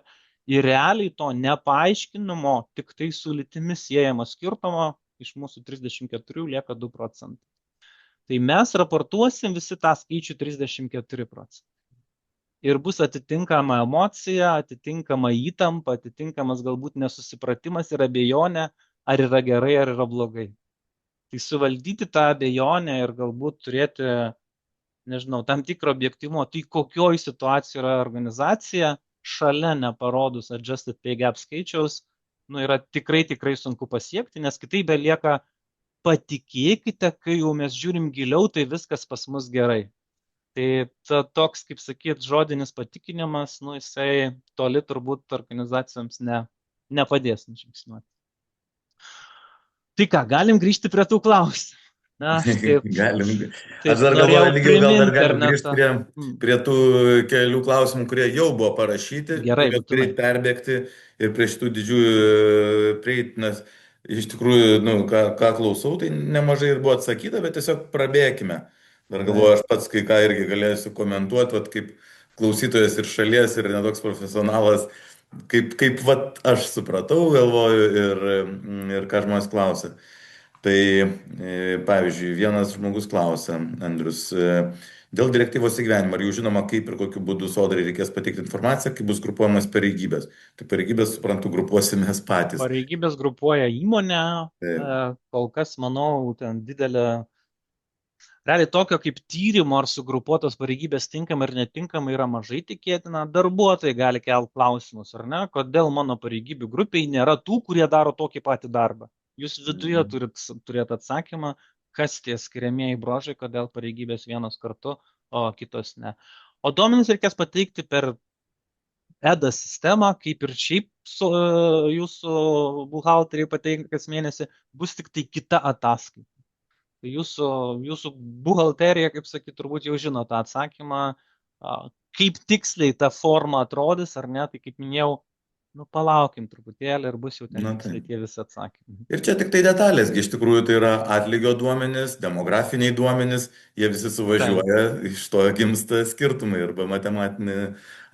ir realiai to nepaaiškinimo tik tai su lytimi siejamo skirtumo iš mūsų 34 lieka 2%. Tai mes raportuosim visi tą skaičių 34%. Ir bus atitinkama emocija, atitinkama įtampa, atitinkamas galbūt nesusipratimas ir abejonė, ar yra gerai, ar yra blogai. Tai suvaldyti tą abejonę ir galbūt turėti, nežinau, tam tikrą objektyvumo, tai kokioj situacijoje yra organizacija, šalia neparodus adjusted pay gap skaičiaus, yra tikrai sunku pasiekti, nes kitaip belieka patikėkite, kai jau mes žiūrim giliau, tai viskas pas mus gerai. Tai toks, kaip sakyt, žodinis patikinimas, jisai toli turbūt organizacijoms nepadės žingsniuoti. Tai ką, galim grįžti prie tų klausimų. Galim. Aš dar galvoju, lygiau gal dar galim grįžti prie tų kelių klausimų, kurie jau buvo parašyti. Gerai, greit perbėgti ir prie šitų didžiųjų prieiti, nes iš tikrųjų, ką klausau, tai nemažai ir buvo atsakyta, bet tiesiog prabėkime. Dar galvoju, aš pats kai ką irgi galėsiu komentuoti, kaip klausytojas ir šalies ir netoks profesionalas, kaip aš supratau, galvoju ir ką žmonės klausia. Tai pavyzdžiui, vienas žmogus klausia, Andrius, dėl direktyvos įgyvenimo, ar jau žinoma, kaip ir kokiu būdu sodrai reikės pateikti informaciją, kaip bus grupuojamas pareigybės. Tai pareigybės, suprantu, grupuosimės patys. Pareigybės grupuoja įmonę, kol kas, manau, ten didelė. Realiai tokio kaip tyrimo ar sugrupuotos pareigybės tinkama ir netinkama yra mažai tikėtina. Darbuotojai gali kelti klausimus, ar ne, kodėl mano pareigybių grupiai nėra tų, kurie daro tokį patį darbą. Jūs viduje turėti atsakymą, kas tie skiriamieji bruožai, kodėl pareigybės vienos kartu, o kitos ne. O duomenis reikės pateikti per EDA sistemą, kaip ir šiaip jūsų buhalteriai pateikia kas mėnesį, bus tik tai kita ataskaita. Tai jūsų buhalterija, kaip sakyt, turbūt jau žino tą atsakymą, kaip tiksliai ta forma atrodys, ar ne, tai kaip minėjau, palaukim truputėlį ir bus jau ten tiksliai tie visi atsakymai. Ir čia tik tai detalės, iš tikrųjų tai yra atlygio duomenys, demografiniai duomenys, jie visi suvažiuoja, iš to gimsta skirtumai arba matematinė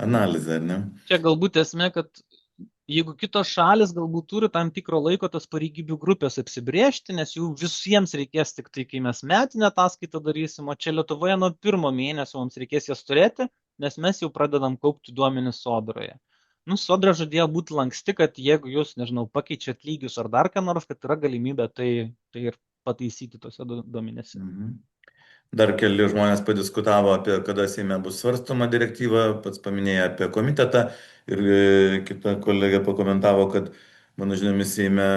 analizė, ar ne? Čia galbūt esmė, kad jeigu kitos šalis galbūt turi tam tikro laiko tas pareigybių grupės apsibrėžti, nes jų visiems reikės tik tai, kai mes metinę ataskaitą darysim, o čia Lietuvoje nuo 1 mėnesio mums reikės jas turėti, nes mes jau pradedam kaupti duomenis sodroje. Nu, sodra žadėjo būti lanksti, kad jeigu jūs, nežinau, pakeičiat lygius ar dar ką nors, kad yra galimybė tai ir pataisyti tose duomenėse. Mhm. Dar keli žmonės padiskutavo apie, kada Seime bus svarstoma direktyva, pats paminėjo apie komitetą ir kita kolegė pakomentavo, kad, mano žiniomis, Seime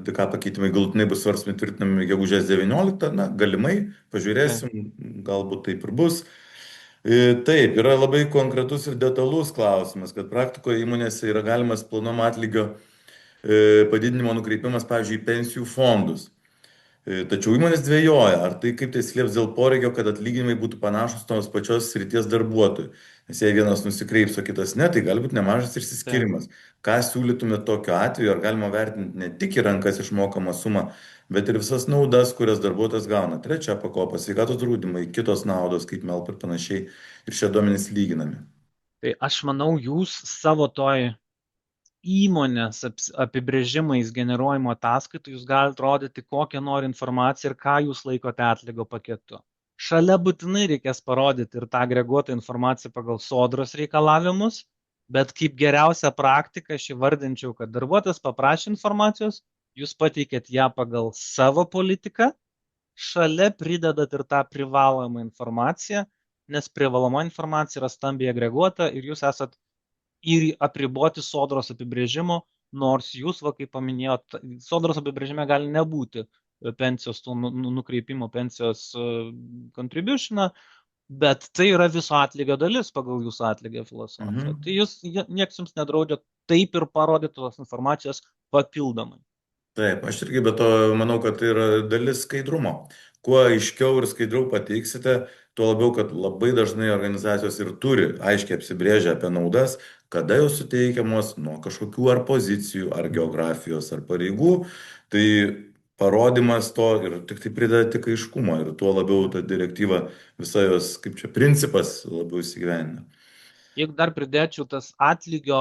DK pakeitimai galutinai bus svarstomi tvirtinami gegužės 19, na, galimai, Tai, pažiūrėsim, galbūt taip ir bus. Taip, yra labai konkretus ir detalus klausimas, kad praktikoje įmonėse yra galimas planuojamo atlygio padidinimo nukreipimas, pavyzdžiui, į pensijų fondus. Tačiau įmonės dvėjoja, ar tai kaip tai slėps dėl poreikio, kad atlyginimai būtų panašus tos pačios srities darbuotojų. Nes jei vienas nusikreips, o kitas ne, tai gali būti nemažas tai. išsiskirimas. Ką siūlytumėte tokiu atveju, ar galima vertinti ne tik į rankas išmokamą sumą, bet ir visas naudas, kurias darbuotojas gauna. Trečia pakopa, sveikatos draudimai, kitos naudos, kaip melp ir panašiai. Ir šie duomenys lyginami. Tai aš manau, jūs savo toj įmonės apibrėžimais generuojimo ataskaitų jūs galite rodyti, kokią nori informaciją ir ką jūs laikote atlygio paketu. Šalia būtinai reikės parodyti ir tą agreguotą informaciją pagal sodros reikalavimus, bet kaip geriausia praktika aš įvardinčiau, kad darbuotojas paprašė informacijos, jūs pateikėt ją pagal savo politiką, šalia pridedat ir tą privalomą informaciją, nes privaloma informacija yra stambiai agreguota ir jūs esat ir apriboti sodros apibrėžimo, nors jūs, va, kaip paminėjot, sodros apibrėžime gali nebūti pensijos tų nukreipimo, pensijos contributioną, bet tai yra viso atlygio dalis pagal jūsų atlygio filosofiją. Mhm. Tai jūs, nieks jums nedraudžia taip ir parodyti tos informacijos papildomai. Taip, aš irgi be to manau, kad tai yra dalis skaidrumo. Kuo aiškiau ir skaidriau pateiksite, tuo labiau, kad labai dažnai organizacijos ir turi aiškiai apsibrėžę apie naudas, kada jos suteikiamos nuo kažkokių ar pozicijų, ar geografijos, ar pareigų. Tai parodymas to ir tik tai prideda tik aiškumo ir tuo labiau ta direktyva, visa jos, kaip čia, principas labiau įsigyvena. Jeigu dar pridėčiau, tas atlygio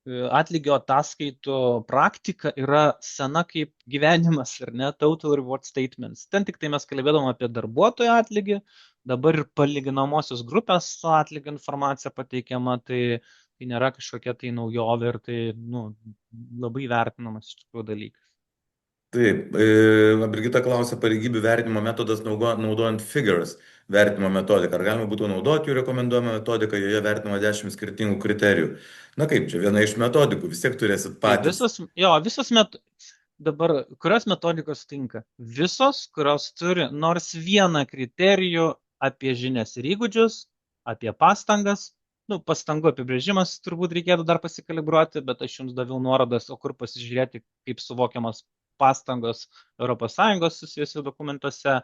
ataskaitų praktika yra sena kaip gyvenimas, ar ne, Total Reward Statements. Ten tik tai mes kalbėdom apie darbuotojo atlygį, dabar ir palyginamosios grupės atlygio informacija pateikiama, tai nėra kažkokia tai naujovė ir tai nu, labai vertinamas iš tikrųjų dalykas. Taip, Brigita klausia, pareigybių vertinimo metodas naudojant figures vertinimo metodiką. Ar galima būtų naudoti jų rekomenduojamą metodiką, joje vertinama 10 skirtingų kriterijų. Na kaip, čia viena iš metodikų, vis tiek turėsit Tai patys. visos dabar, kurios metodikos tinka? Visos, kurios turi nors vieną kriterijų apie žinias ir įgūdžius, apie pastangas. Nu, pastangų apibrėžimas turbūt reikėtų dar pasikalibruoti, bet aš jums daviau nuorodas, o kur pasižiūrėti, kaip suvokiamas pastangos ES susijusių dokumentuose,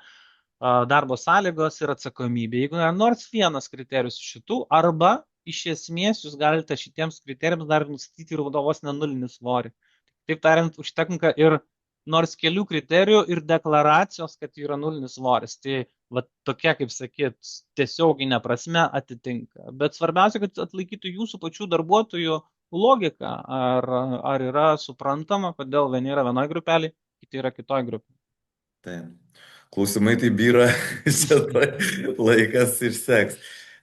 darbo sąlygos ir atsakomybė. Jeigu nors vienas kriterijus iš šitų, arba iš esmės jūs galite šitiems kriterijams dar nustatyti ir vadovos nenulinį svorį. Taip tariant, užtenka ir nors kelių kriterijų ir deklaracijos, kad yra nulinis svoris. Tai va, tokia, kaip sakyt, tiesioginė prasme atitinka. Bet svarbiausia, kad atlaikytų jūsų pačių darbuotojų logiką. Ar yra suprantama, kodėl vieni yra vienoje grupelėje, kiti yra kitoje grupėje. Tai klausimai tai byra, šitai laikas išseks.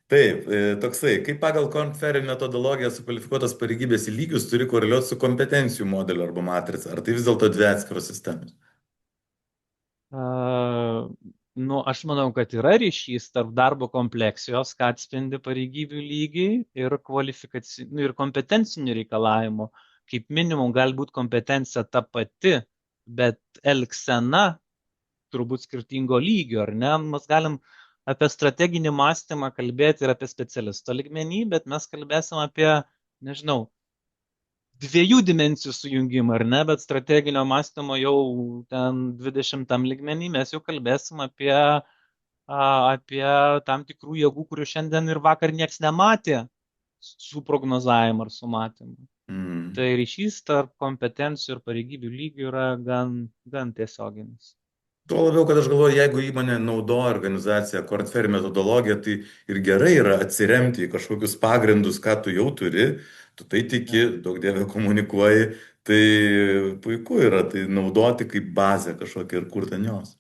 Taip, toksai, kaip pagal Kornferio metodologiją sukvalifikuotas pareigybės į lygius turi koreliuoti su kompetencijų modeliu arba matrica. Ar tai vis dėlto dvi atskiros sistemos? Nu, aš manau, kad yra ryšys tarp darbo kompleksijos, ką atspindi pareigybių lygiai ir kvalifikacinių ir kompetencinių reikalavimų. Kaip minimum, galbūt kompetencija ta pati, bet elgsena turbūt skirtingo lygio, ar ne? Mes galim apie strateginį mąstymą kalbėti ir apie specialisto lygmenį, bet mes kalbėsim apie, nežinau, dviejų dimensijų sujungimą, ar ne, bet strateginio mąstymo jau ten 20 lygmenį mes jau kalbėsim apie tam tikrų jėgų, kurių šiandien ir vakar nieks nematė su prognozavimu ar su matymu. Mm. Tai ryšys tarp kompetencijų ir pareigybių lygių yra gan tiesioginis. Tuo labiau, kad aš galvoju, jeigu įmonė naudoja organizaciją Kornferio metodologiją, tai ir gerai yra atsiremti į kažkokius pagrindus, ką tu jau turi, tu tai tiki, daug dievė komunikuoji, tai puiku yra tai naudoti kaip bazę kažkokią ir kur ten jos.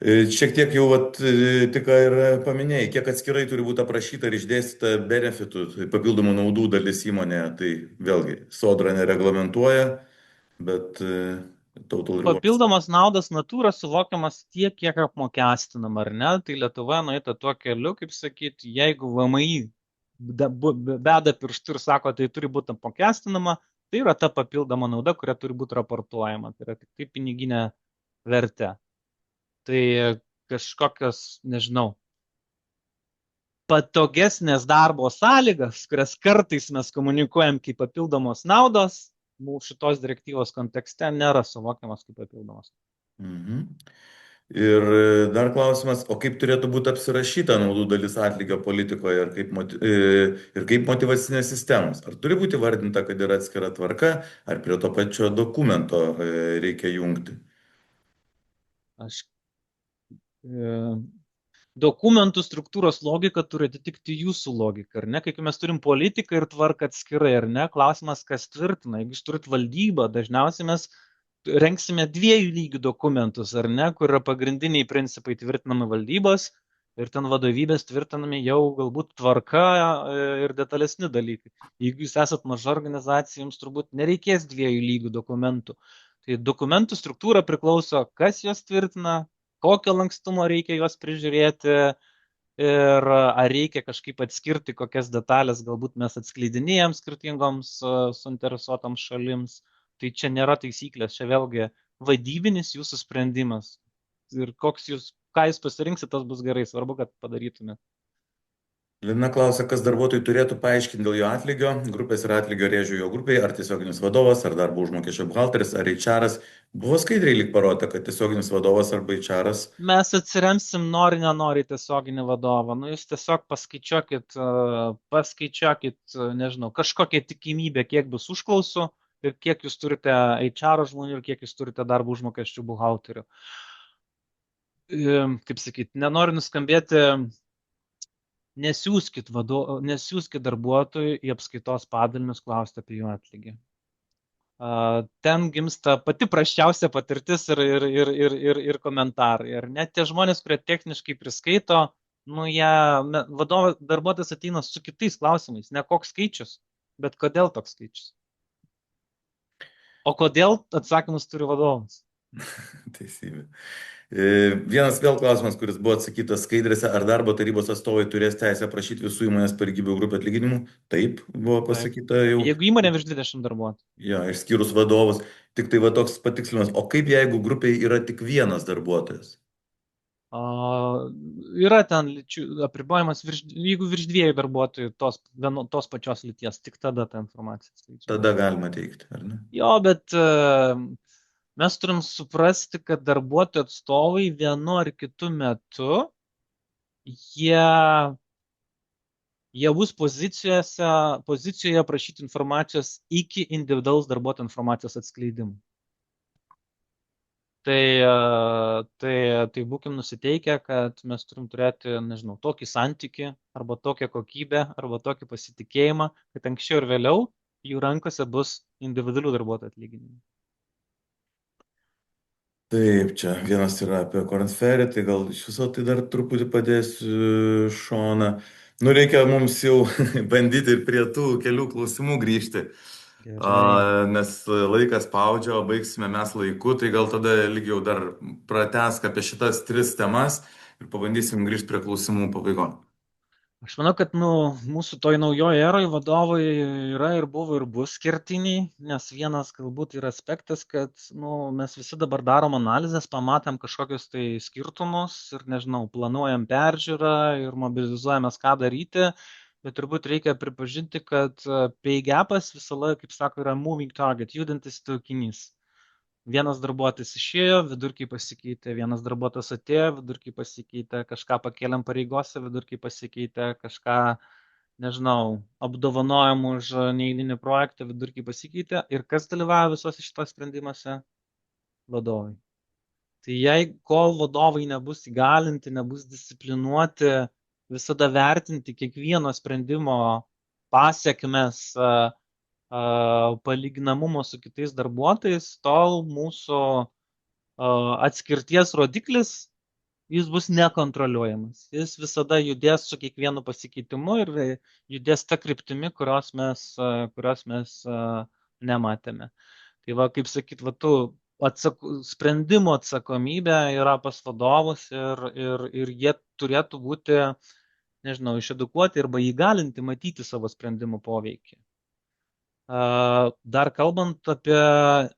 Šiek tiek jau tik ką ir paminėjai, kiek atskirai turi būti aprašyta ir išdėstyta benefitų, tai papildomų naudų dalis įmonėje. Tai vėlgi, sodra nereglamentuoja, bet Total Rewards. Papildomas naudos natūra suvokiamas tiek, kiek apmokestinama, ar ne? Tai Lietuva nueita tuo keliu, kaip sakyti, jeigu VMI beda pirštų ir sako, tai turi būti apmokestinama, tai yra ta papildoma nauda, kuria turi būti raportuojama. Tai yra tik tai piniginė vertė. Tai kažkokios, nežinau, patogesnės darbo sąlygas, kurias kartais mes komunikuojam kaip papildomos naudos, mūsų šitos direktyvos kontekste nėra suvokiamas kaip papildomos. Mhm. Ir dar klausimas, o kaip turėtų būti apsirašyta naudų dalis atlygio politikoje ir kaip motyvacinės sistemos? Ar turi būti vardinta, kad yra atskira tvarka, ar prie to pačio dokumento reikia jungti? Aš e, Dokumentų struktūros logika turi atitikti jūsų logiką, ar ne? Kai mes turim politiką ir tvarką atskirai, ar ne? Klausimas, kas tvirtina. Jeigu jūs turit valdybą, dažniausiai mes renksime dviejų lygių dokumentus, ar ne? Kur yra pagrindiniai principai tvirtinami valdybos ir ten vadovybės tvirtinami jau galbūt tvarka ir detalesni dalykai. Jeigu jūs esat maža organizacija, jums turbūt nereikės dviejų lygių dokumentų. Tai dokumentų struktūra priklauso, kas juos tvirtina, kokio lankstumo reikia juos prižiūrėti ir ar reikia kažkaip atskirti, kokias detalės galbūt mes atskleidinėjom skirtingoms suinteresuotoms šalims. Tai čia nėra taisyklės, čia vėlgi vadybinis jūsų sprendimas. Ir ką jūs pasirinksit, tas bus gerai, svarbu, kad padarytumėte. Lina klausia, kas darbuotojui turėtų paaiškinti dėl jo atlygio, grupės ir atlygio rėžių jo grupiai, ar tiesioginis vadovas, ar darbo užmokesčio buhalteris, ar HR-as. Buvo skaidriai lyg parodyta, kad tiesioginis vadovas arba HR-as. Mes atsiremsim nori, nenori tiesioginį vadovą. Nu, jūs tiesiog paskaičiuokit, nežinau, kažkokią tikimybę, kiek bus užklausų ir kiek jūs turite HR žmonių ir kiek jūs turite darbo užmokesčių buhalterių. Kaip sakyti, nenoriu nuskambėti, nesiųskit darbuotojų į apskaitos padalinius klausti apie jų atlygį. Ten gimsta pati prasčiausia patirtis ir komentarai. Ir net tie žmonės, kurie techniškai priskaito, nu, darbuotojas ateina su kitais klausimais, ne koks skaičius, bet kodėl toks skaičius. O kodėl atsakymus turi vadovas? Teisybė. Vienas vėl klausimas, kuris buvo atsakytas skaidrėse, ar darbo tarybos atstovai turės teisę prašyti visų įmonės pareigybių grupių atlyginimų? Taip, buvo pasakyta jau. Jeigu įmonė virš 20 darbuotojų. Ja, išskyrus vadovus. Tik tai va toks patikslimas. O kaip jeigu grupiai yra tik vienas darbuotojas? Yra ten apribojimas, jeigu virš 2 darbuotojų tos pačios lyties, tik tada ta informacija skleidžiama. Tada galima teikti, ar ne? Jo, bet mes turim suprasti, kad darbuotojų atstovai vienu ar kitu metu, jie bus pozicijoje prašyti informacijos iki individualaus darbuotojo informacijos atskleidimo. Tai būkim nusiteikę, kad mes turim turėti, nežinau, tokį santykį, arba tokią kokybę, arba tokį pasitikėjimą, kad anksčiau ir vėliau jų rankose bus individualių darbuotojų atlyginimai. Taip, čia vienas yra apie kornferį, tai gal iš viso tai dar truputį padėsiu šoną. Nu, reikia mums jau bandyti ir prie tų kelių klausimų grįžti. Nes laikas spaudžia, o baigsime mes laiku, tai gal tada lyg jau dar pratesk apie šitas 3 temas ir pabandysim grįžti prie klausimų pabaigo. Aš manau, kad mūsų toj naujoje eroje vadovai yra ir buvo ir bus skirtiniai, nes vienas galbūt yra aspektas, kad mes visi dabar darom analizės, pamatom kažkokius tai skirtumus ir, nežinau, planuojam peržiūrą ir mobilizuojamės, ką daryti, bet turbūt reikia pripažinti, kad pay gapas visą laiką, kaip sako, yra moving target, judantis traukinys. Vienas darbuotojas išėjo, vidurkiai pasikeitė, vienas darbuotojas atėjo, vidurkiai pasikeitė, kažką pakėlėm pareigose, vidurkiai pasikeitė, kažką, nežinau, apdovanojom už neeilinį projektą, vidurkiai pasikeitė. Ir kas dalyvauja visuose šitos sprendimuose? Vadovai. Tai kol vadovai nebus įgalinti, nebus disciplinuoti, visada vertinti kiekvieno sprendimo pasiekmes, palyginamumo su kitais darbuotojais, tol mūsų atskirties rodiklis jis bus nekontroliuojamas. Jis visada judės su kiekvienu pasikeitimu ir judės ta kryptimi, kurios mes nematėme. Tai va, kaip sakyt, va, sprendimo atsakomybė yra pas vadovus ir jie turėtų būti, nežinau, išedukuoti arba įgalinti matyti savo sprendimų poveikį. Dar kalbant apie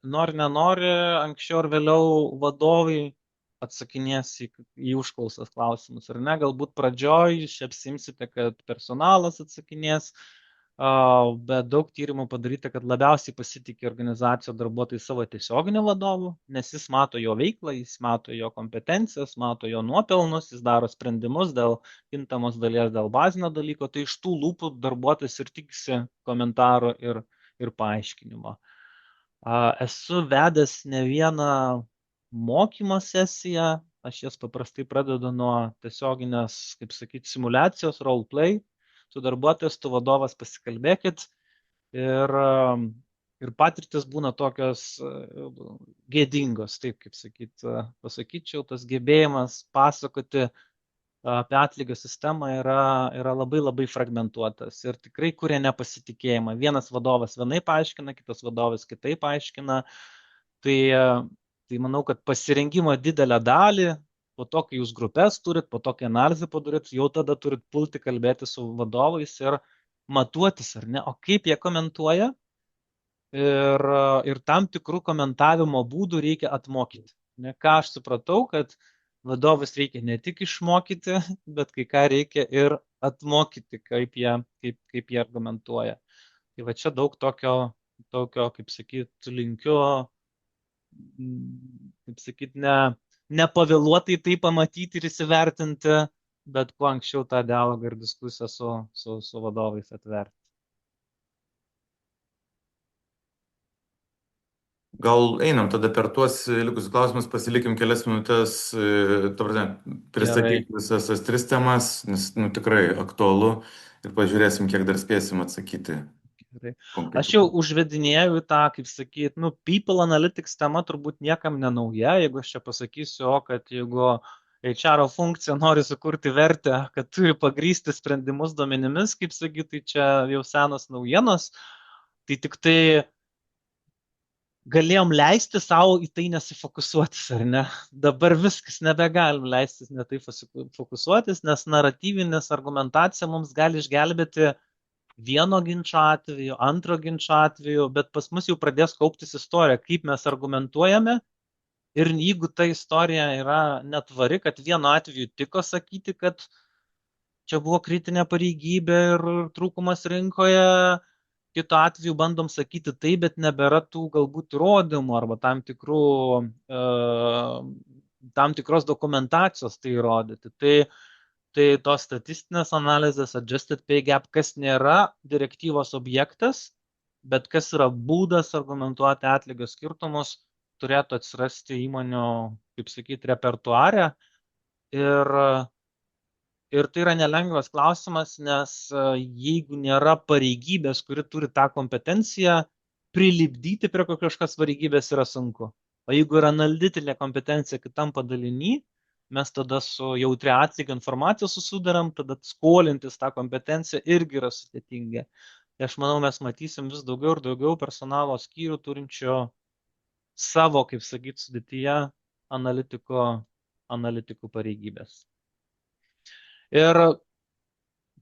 nori, nenori, anksčiau ar vėliau vadovai atsakinės į užklausas klausimus, ar ne? Galbūt pradžioj jūs apsimsite, kad personalas atsakinės, bet daug tyrimų padaryta, kad labiausiai pasitikė organizacijos darbuotojai savo tiesioginiu vadovu, nes jis mato jo veiklą, jis mato jo kompetencijas, mato jo nuopelnus, jis daro sprendimus dėl kintamos dalies, dėl bazinio dalyko, tai iš tų lūpų darbuotojas ir tikisi komentarų ir paaiškinimo. Esu vedęs ne vieną mokymo sesiją, aš jas paprastai pradedu nuo tiesioginės, kaip sakyti, simulacijos, roleplay, su darbuotojas, tu vadovas pasikalbėkit ir patirtis būna tokios gėdingos, taip kaip pasakyčiau, tas gebėjimas pasakoti apie atlygio sistemą yra labai labai fragmentuotas ir tikrai kuria nepasitikėjimą. Vienas vadovas vienaip paaiškina, kitas vadovas kitaip paaiškina. Tai manau, kad pasirengimo didelę dalį, po to, kai jūs grupės turit, po to, kai analizę padaryt, jau tada turit pulti kalbėti su vadovais ir matuotis, ar ne, o kaip jie komentuoja ir tam tikrų komentavimo būdų reikia atmokyti. Ne, ką aš supratau, kad vadovus reikia ne tik išmokyti, bet kai ką reikia ir atmokyti, kaip jie argumentuoja. Tai va čia daug tokio kaip sakyt, linkiu, kaip sakyt, nepavėluotai tai pamatyti ir įsivertinti, bet kuo anksčiau tą dialogą ir diskusiją su vadovais atverti. Gal einam tada per tuos likusius klausimus, pasilikim kelias minutės, pristatyti visas tas 3 temas, nes tikrai aktualu ir pažiūrėsim, kiek dar spėsim atsakyti. Gerai. Aš jau užvedinėjau į tą, kaip sakyt, people analytics tema turbūt niekam nenauja, jeigu aš čia pasakysiu, kad jeigu HR funkcija nori sukurti vertę, kad turi pagrysti sprendimus duomenimis, kaip sakyt, tai čia jau senos naujienos, tai tik tai galėjom leisti savo į tai nesifokusuotis, ar ne? Dabar viskas nebegalim leistis netai fokusuotis, nes naratyvinės argumentacija mums gali išgelbėti vieno ginčo atveju, antro ginčo atveju, bet pas mus jau pradės kauptis istorija, kaip mes argumentuojame ir jeigu ta istorija yra netvari, kad vienu atveju tiko sakyti, kad čia buvo kritinė pareigybė ir trūkumas rinkoje, kitu atveju bandom sakyti tai, bet nebėra tų galbūt įrodymų arba tam tikros dokumentacijos tai įrodyti. Tai tos statistinės analizės adjusted pay gap, kas nėra direktyvos objektas, bet kas yra būdas argumentuoti atlygio skirtumus, turėtų atsirasti įmonių, kaip sakyti, repertuare. Ir tai yra nelengvas klausimas, nes jeigu nėra pareigybės, kuri turi tą kompetenciją, prilipdyti prie kažkokios pareigybės yra sunku. O jeigu yra analitinė kompetencija kitam padalinį, mes tada su jautria atlygio informacija susidaram, tada skolintis tą kompetenciją irgi yra sudėtinga. Tai aš manau, mes matysim vis daugiau ir daugiau personalo skyrių turinčio savo, kaip sakyt, sudėtyje analitikų pareigybės. Ir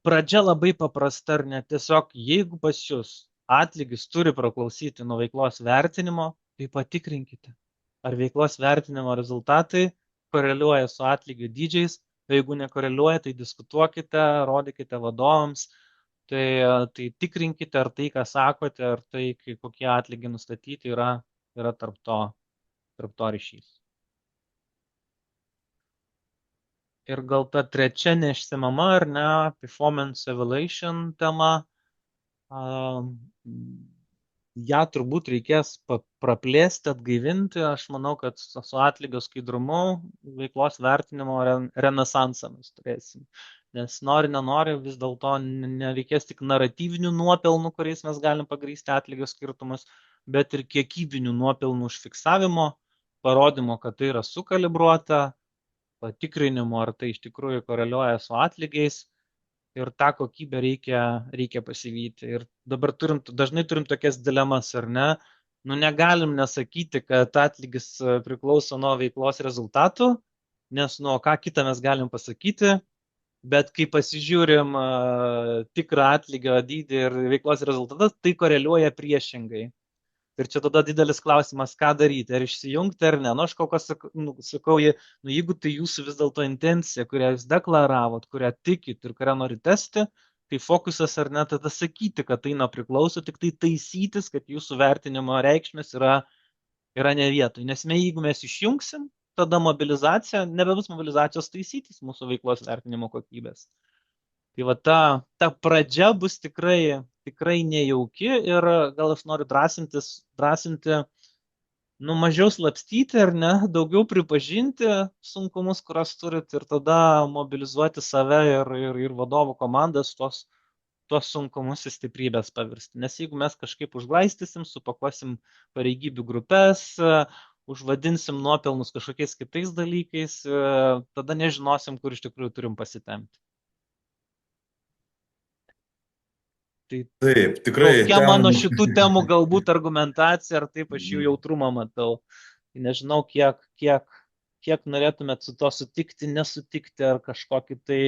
pradžia labai paprasta, ar ne, tiesiog jeigu pas jūs atlygis turi praklausyti nuo veiklos vertinimo, tai patikrinkite, ar veiklos vertinimo rezultatai koreliuoja su atlygio dydžiais, jeigu nekoreliuoja, tai diskutuokite, rodykite vadovams, tai tikrinkite, ar tai, ką sakote, ar tai, kokie atlygiai nustatyti yra tarp to ryšys. Ir gal ta trečia neišsemama, ar ne, performance evaluation tema, ją turbūt reikės praplėsti, atgaivinti. Aš manau, kad su atlygio skaidrumu veiklos vertinimo renesansą mes turėsim. Nes nori, nenori, vis dėlto nereikės tik naratyvinių nuopelnų, kuriais mes galim pagrysti atlygio skirtumus, bet ir kiekybinių nuopelnų užfiksavimo, parodymo, kad tai yra sukalibruota, patikrinimų, ar tai iš tikrųjų koreliuoja su atlygiais ir tą kokybę reikia pasivyti. Ir dabar dažnai turim tokias dilemas, ar ne? Nu, negalim nesakyti, kad atlygis priklauso nuo veiklos rezultatų, nes nuo ką kitą mes galim pasakyti, bet kai pasižiūrim tikrą atlygio dydį ir veiklos rezultatas, tai koreliuoja priešingai. Ir čia tada didelis klausimas, ką daryti, ar išsijungti ar ne. Nu, aš kol kas sakau, nu, jeigu tai jūsų vis dėlto intencija, kurią jūs deklaravot, kurią tikit ir kurią norite testi, tai fokusas ar ne, tada sakyti, kad tai nepriklauso, tik tai taisytis, kad jūsų vertinimo reikšmės yra ne vietoj. Nes jeigu mes išjungsim, tada mobilizacija, nebebus mobilizacijos taisytis mūsų veiklos vertinimo kokybės. Tai va ta pradžia bus tikrai nejauki ir gal aš noriu drąsinti, nu, mažiau slapstyti ar ne, daugiau pripažinti sunkumus, kuriuos turit ir tada mobilizuoti save ir vadovų komandas tuos sunkumus į stiprybės pavirsti. Nes jeigu mes kažkaip užglaistysim, supakuosim pareigybių grupės, užvadinsim nuopelnus kažkokiais kitais dalykais, tada nežinosim, kur iš tikrųjų turim pasitemti. Tai Taip, tikrai tokia mano ten. šitų temų galbūt argumentacija, ar taip aš jų jautrumą matau. Tai nežinau, kiek norėtumėt su to sutikti, nesutikti, ar kažkokį tai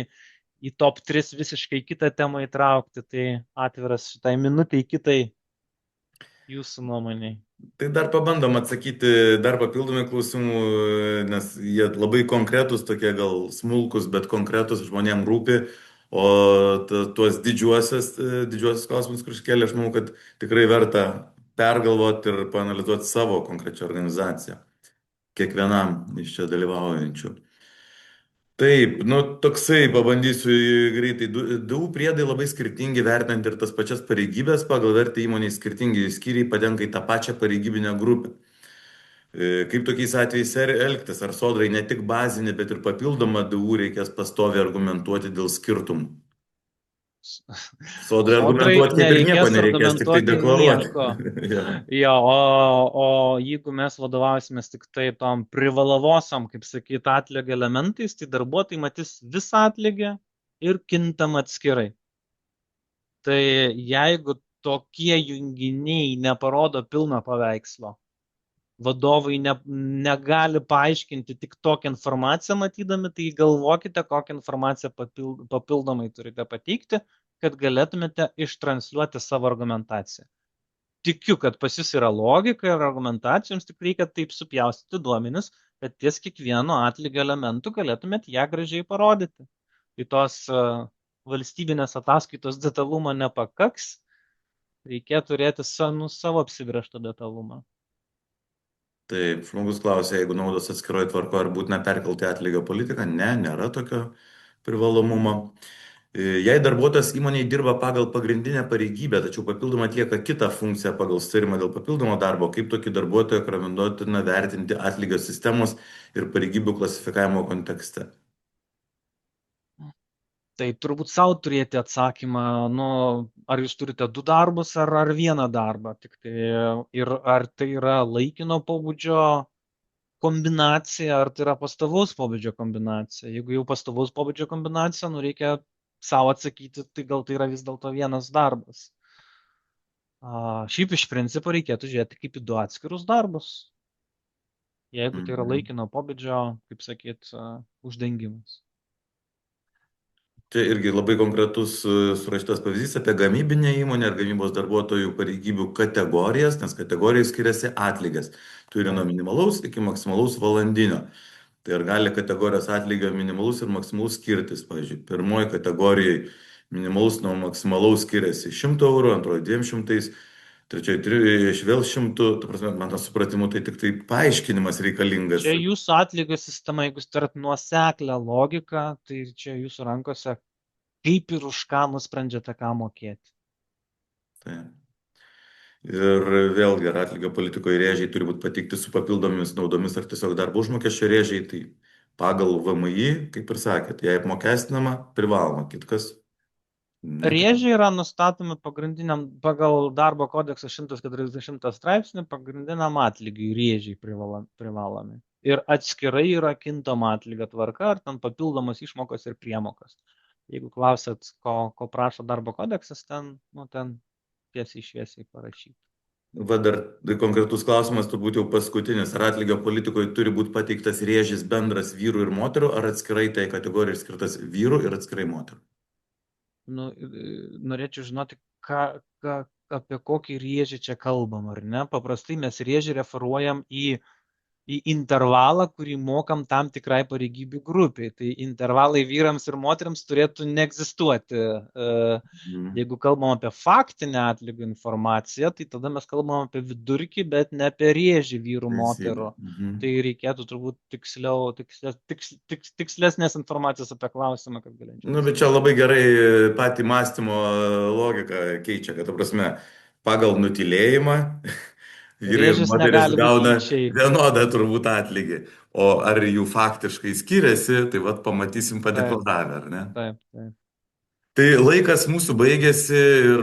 į top 3 visiškai kitą temą įtraukti. Tai atviras šitai minutiai kitai jūsų nuomoniai. Tai dar pabandom atsakyti dar papildomai klausimų, nes jie labai konkretus, tokie gal smulkus, bet konkretus žmonėm rūpi. O tuos didžiuosius klausimus, kur iškėlė, aš manau, kad tikrai verta pergalvoti ir panalizuoti savo konkrečią organizaciją. Kiekvienam iš čia dalyvaujančių. Taip, nu toksai, pabandysiu greitai. Du priedai labai skirtingi vertinant ir tas pačias pareigybės, pagal vertę įmonėje skirtingi skyriai patenka į tą pačią pareigybinę grupę. Kaip tokiais atvejais elgtis, ar sodrai ne tik bazinį, bet ir papildomą DU reikės pastoviai argumentuoti dėl skirtumų. Sodrai argumentuoti kaip ir nieko nereikės, tik tai deklaruoti. Jo, o jeigu mes vadovausimės tik tai tom privalavosiam, kaip sakyti, atlygio elementais, tai darbuotojai matys visą atlygį ir kintam atskirai. Tai jeigu tokie junginiai neparodo pilno paveikslo, vadovai negali paaiškinti tik tokią informaciją matydami, tai galvokite, kokią informaciją papildomai turite pateikti, kad galėtumėte ištransliuoti savo argumentaciją. Tikiu, kad pas jūs yra logika ir argumentacijoms, tik reikia taip supjaustyti duomenis, kad ties kiekvieno atlygio elementų galėtumėte ją gražiai parodyti. Tai tos valstybinės ataskaitos detalumo nepakaks, reikia turėti savo apsibrėžtą detalumą. Taip, žmogus klausia, jeigu naudos atskiroji tvarko, ar būtina perkelti atlygio politiką? Ne, nėra tokio privalomumo. Jei darbuotojas įmonėje dirba pagal pagrindinę pareigybę, tačiau papildomai atlieka kitą funkciją pagal sutarimą dėl papildomo darbo, kaip tokį darbuotoją rekomenduotina vertinti atlygio sistemos ir pareigybių klasifikavimo kontekste? Tai turbūt savo turėti atsakymą, nu, ar jūs turite 2 darbus ar vieną darbą. Tik tai, ir ar tai yra laikino pobūdžio kombinacija, ar tai yra pastovaus pobūdžio kombinacija. Jeigu jau pastovaus pobūdžio kombinacija, nu, reikia savo atsakyti, tai gal tai yra vis dėlto vienas darbas. Šiaip iš principo reikėtų žiūrėti kaip į 2 atskirus darbus. Jeigu tai yra laikino pobūdžio, kaip sakyt, uždengimas. Čia irgi labai konkretus surašytas pavyzdys apie gamybinę įmonę ar gamybos darbuotojų pareigybių kategorijas, nes kategorijai skiriasi atlygis. Turi nuo minimalaus iki maksimalaus valandinio. Tai ar gali kategorijos atlygio minimalus ir maksimalus skirtis? Pavyzdžiui, pirmoji kategorijai minimalus nuo maksimalaus skiriasi 100 eurų, antroji 200, trečioji vėl 100, ta prasme, mano supratimu, tai tik tai paaiškinimas reikalingas. Čia jūsų atlygio sistema, jeigu turit nuoseklę logiką, tai čia jūsų rankose, kaip ir už ką nusprendžiate, ką mokėti. Tai. Ir vėlgi, ar atlygio politikoje rėžiai turi būti pateikti su papildomis naudomis ar tiesiog darbo užmokesčio rėžiai, tai pagal VMI, kaip ir sakėt, jei apmokestinama, privaloma, kitkas. Rėžiai yra nustatomi pagal darbo kodekso 140 straipsnį pagrindiniam atlygiui rėžiai privalomi. ir atskirai yra kintama atlygio tvarka, ar ten papildomos išmokos ir priemokos. Jeigu klausėt, ko prašo darbo kodeksas, ten, nu, ten tiesiai šviesiai parašyti. Va dar konkretus klausimas, turbūt jau paskutinis. Ar atlygio politikoje turi būti pateiktas rėžis bendras vyrų ir moterų, ar atskirai tai kategorijai skirtas vyrų ir atskirai moterų? Nu, norėčiau žinoti, apie kokį rėžį čia kalbam, ar ne? Paprastai mes rėžį referuojam į intervalą, kurį mokam tam tikrai pareigybių grupiai. Tai intervalai vyrams ir moteriams turėtų neegzistuoti. Jeigu kalbam apie faktinę atlygio informaciją, tai tada mes kalbam apie vidurkį, bet ne apie rėžį vyrų moterų. Tai reikėtų turbūt tikslesnės informacijos apie klausimą, kad galėčiau. Nu, bet čia labai gerai patį mąstymo logiką keičia, kad, ta prasme, pagal nutilėjimą vyrai ir Rėžis moteris negali būti gauna lyčiai. vienodą turbūt atlygį. O ar jų faktiškai skiriasi, tai vat pamatysim padeklaravę, ar ne? Taip, taip. Tai laikas mūsų baigėsi ir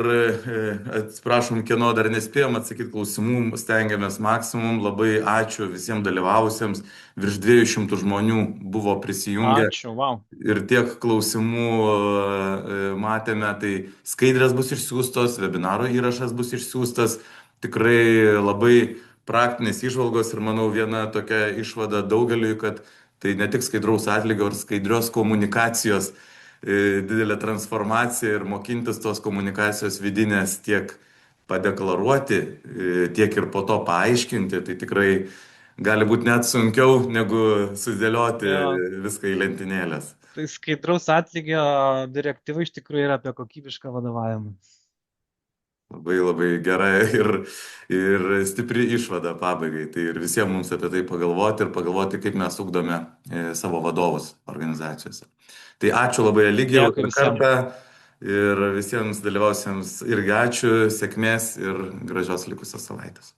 atsiprašom, kieno dar nespėjom atsakyti klausimų, stengiamės maksimum. Labai ačiū visiems dalyvavusiems. Virš 200 žmonių buvo prisijungę. Ačiū, wow. Ir tiek klausimų matėme, tai skaidrės bus išsiųstos, webinaro įrašas bus išsiųstas. Tikrai labai praktinės išvalgos ir manau viena tokia išvada daugeliui, kad tai ne tik skaidraus atlygio ir skaidrios komunikacijos didelė transformacija ir mokintis tos komunikacijos vidinės tiek padeklaruoti, tiek ir po to paaiškinti, tai tikrai gali būti net sunkiau negu sudėlioti viską į lentynėlės. Tai skaidraus atlygio direktyva iš tikrųjų yra apie kokybišką vadovavimą. Labai labai gera ir stipri išvada pabaigai. Tai ir visiems mums apie tai pagalvoti ir pagalvoti, kaip mes ugdome savo vadovus organizacijose. Tai ačiū labai Eligijau dar kartą ir visiems dalyvausiems irgi ačiū, sėkmės ir gražios likusios savaitės.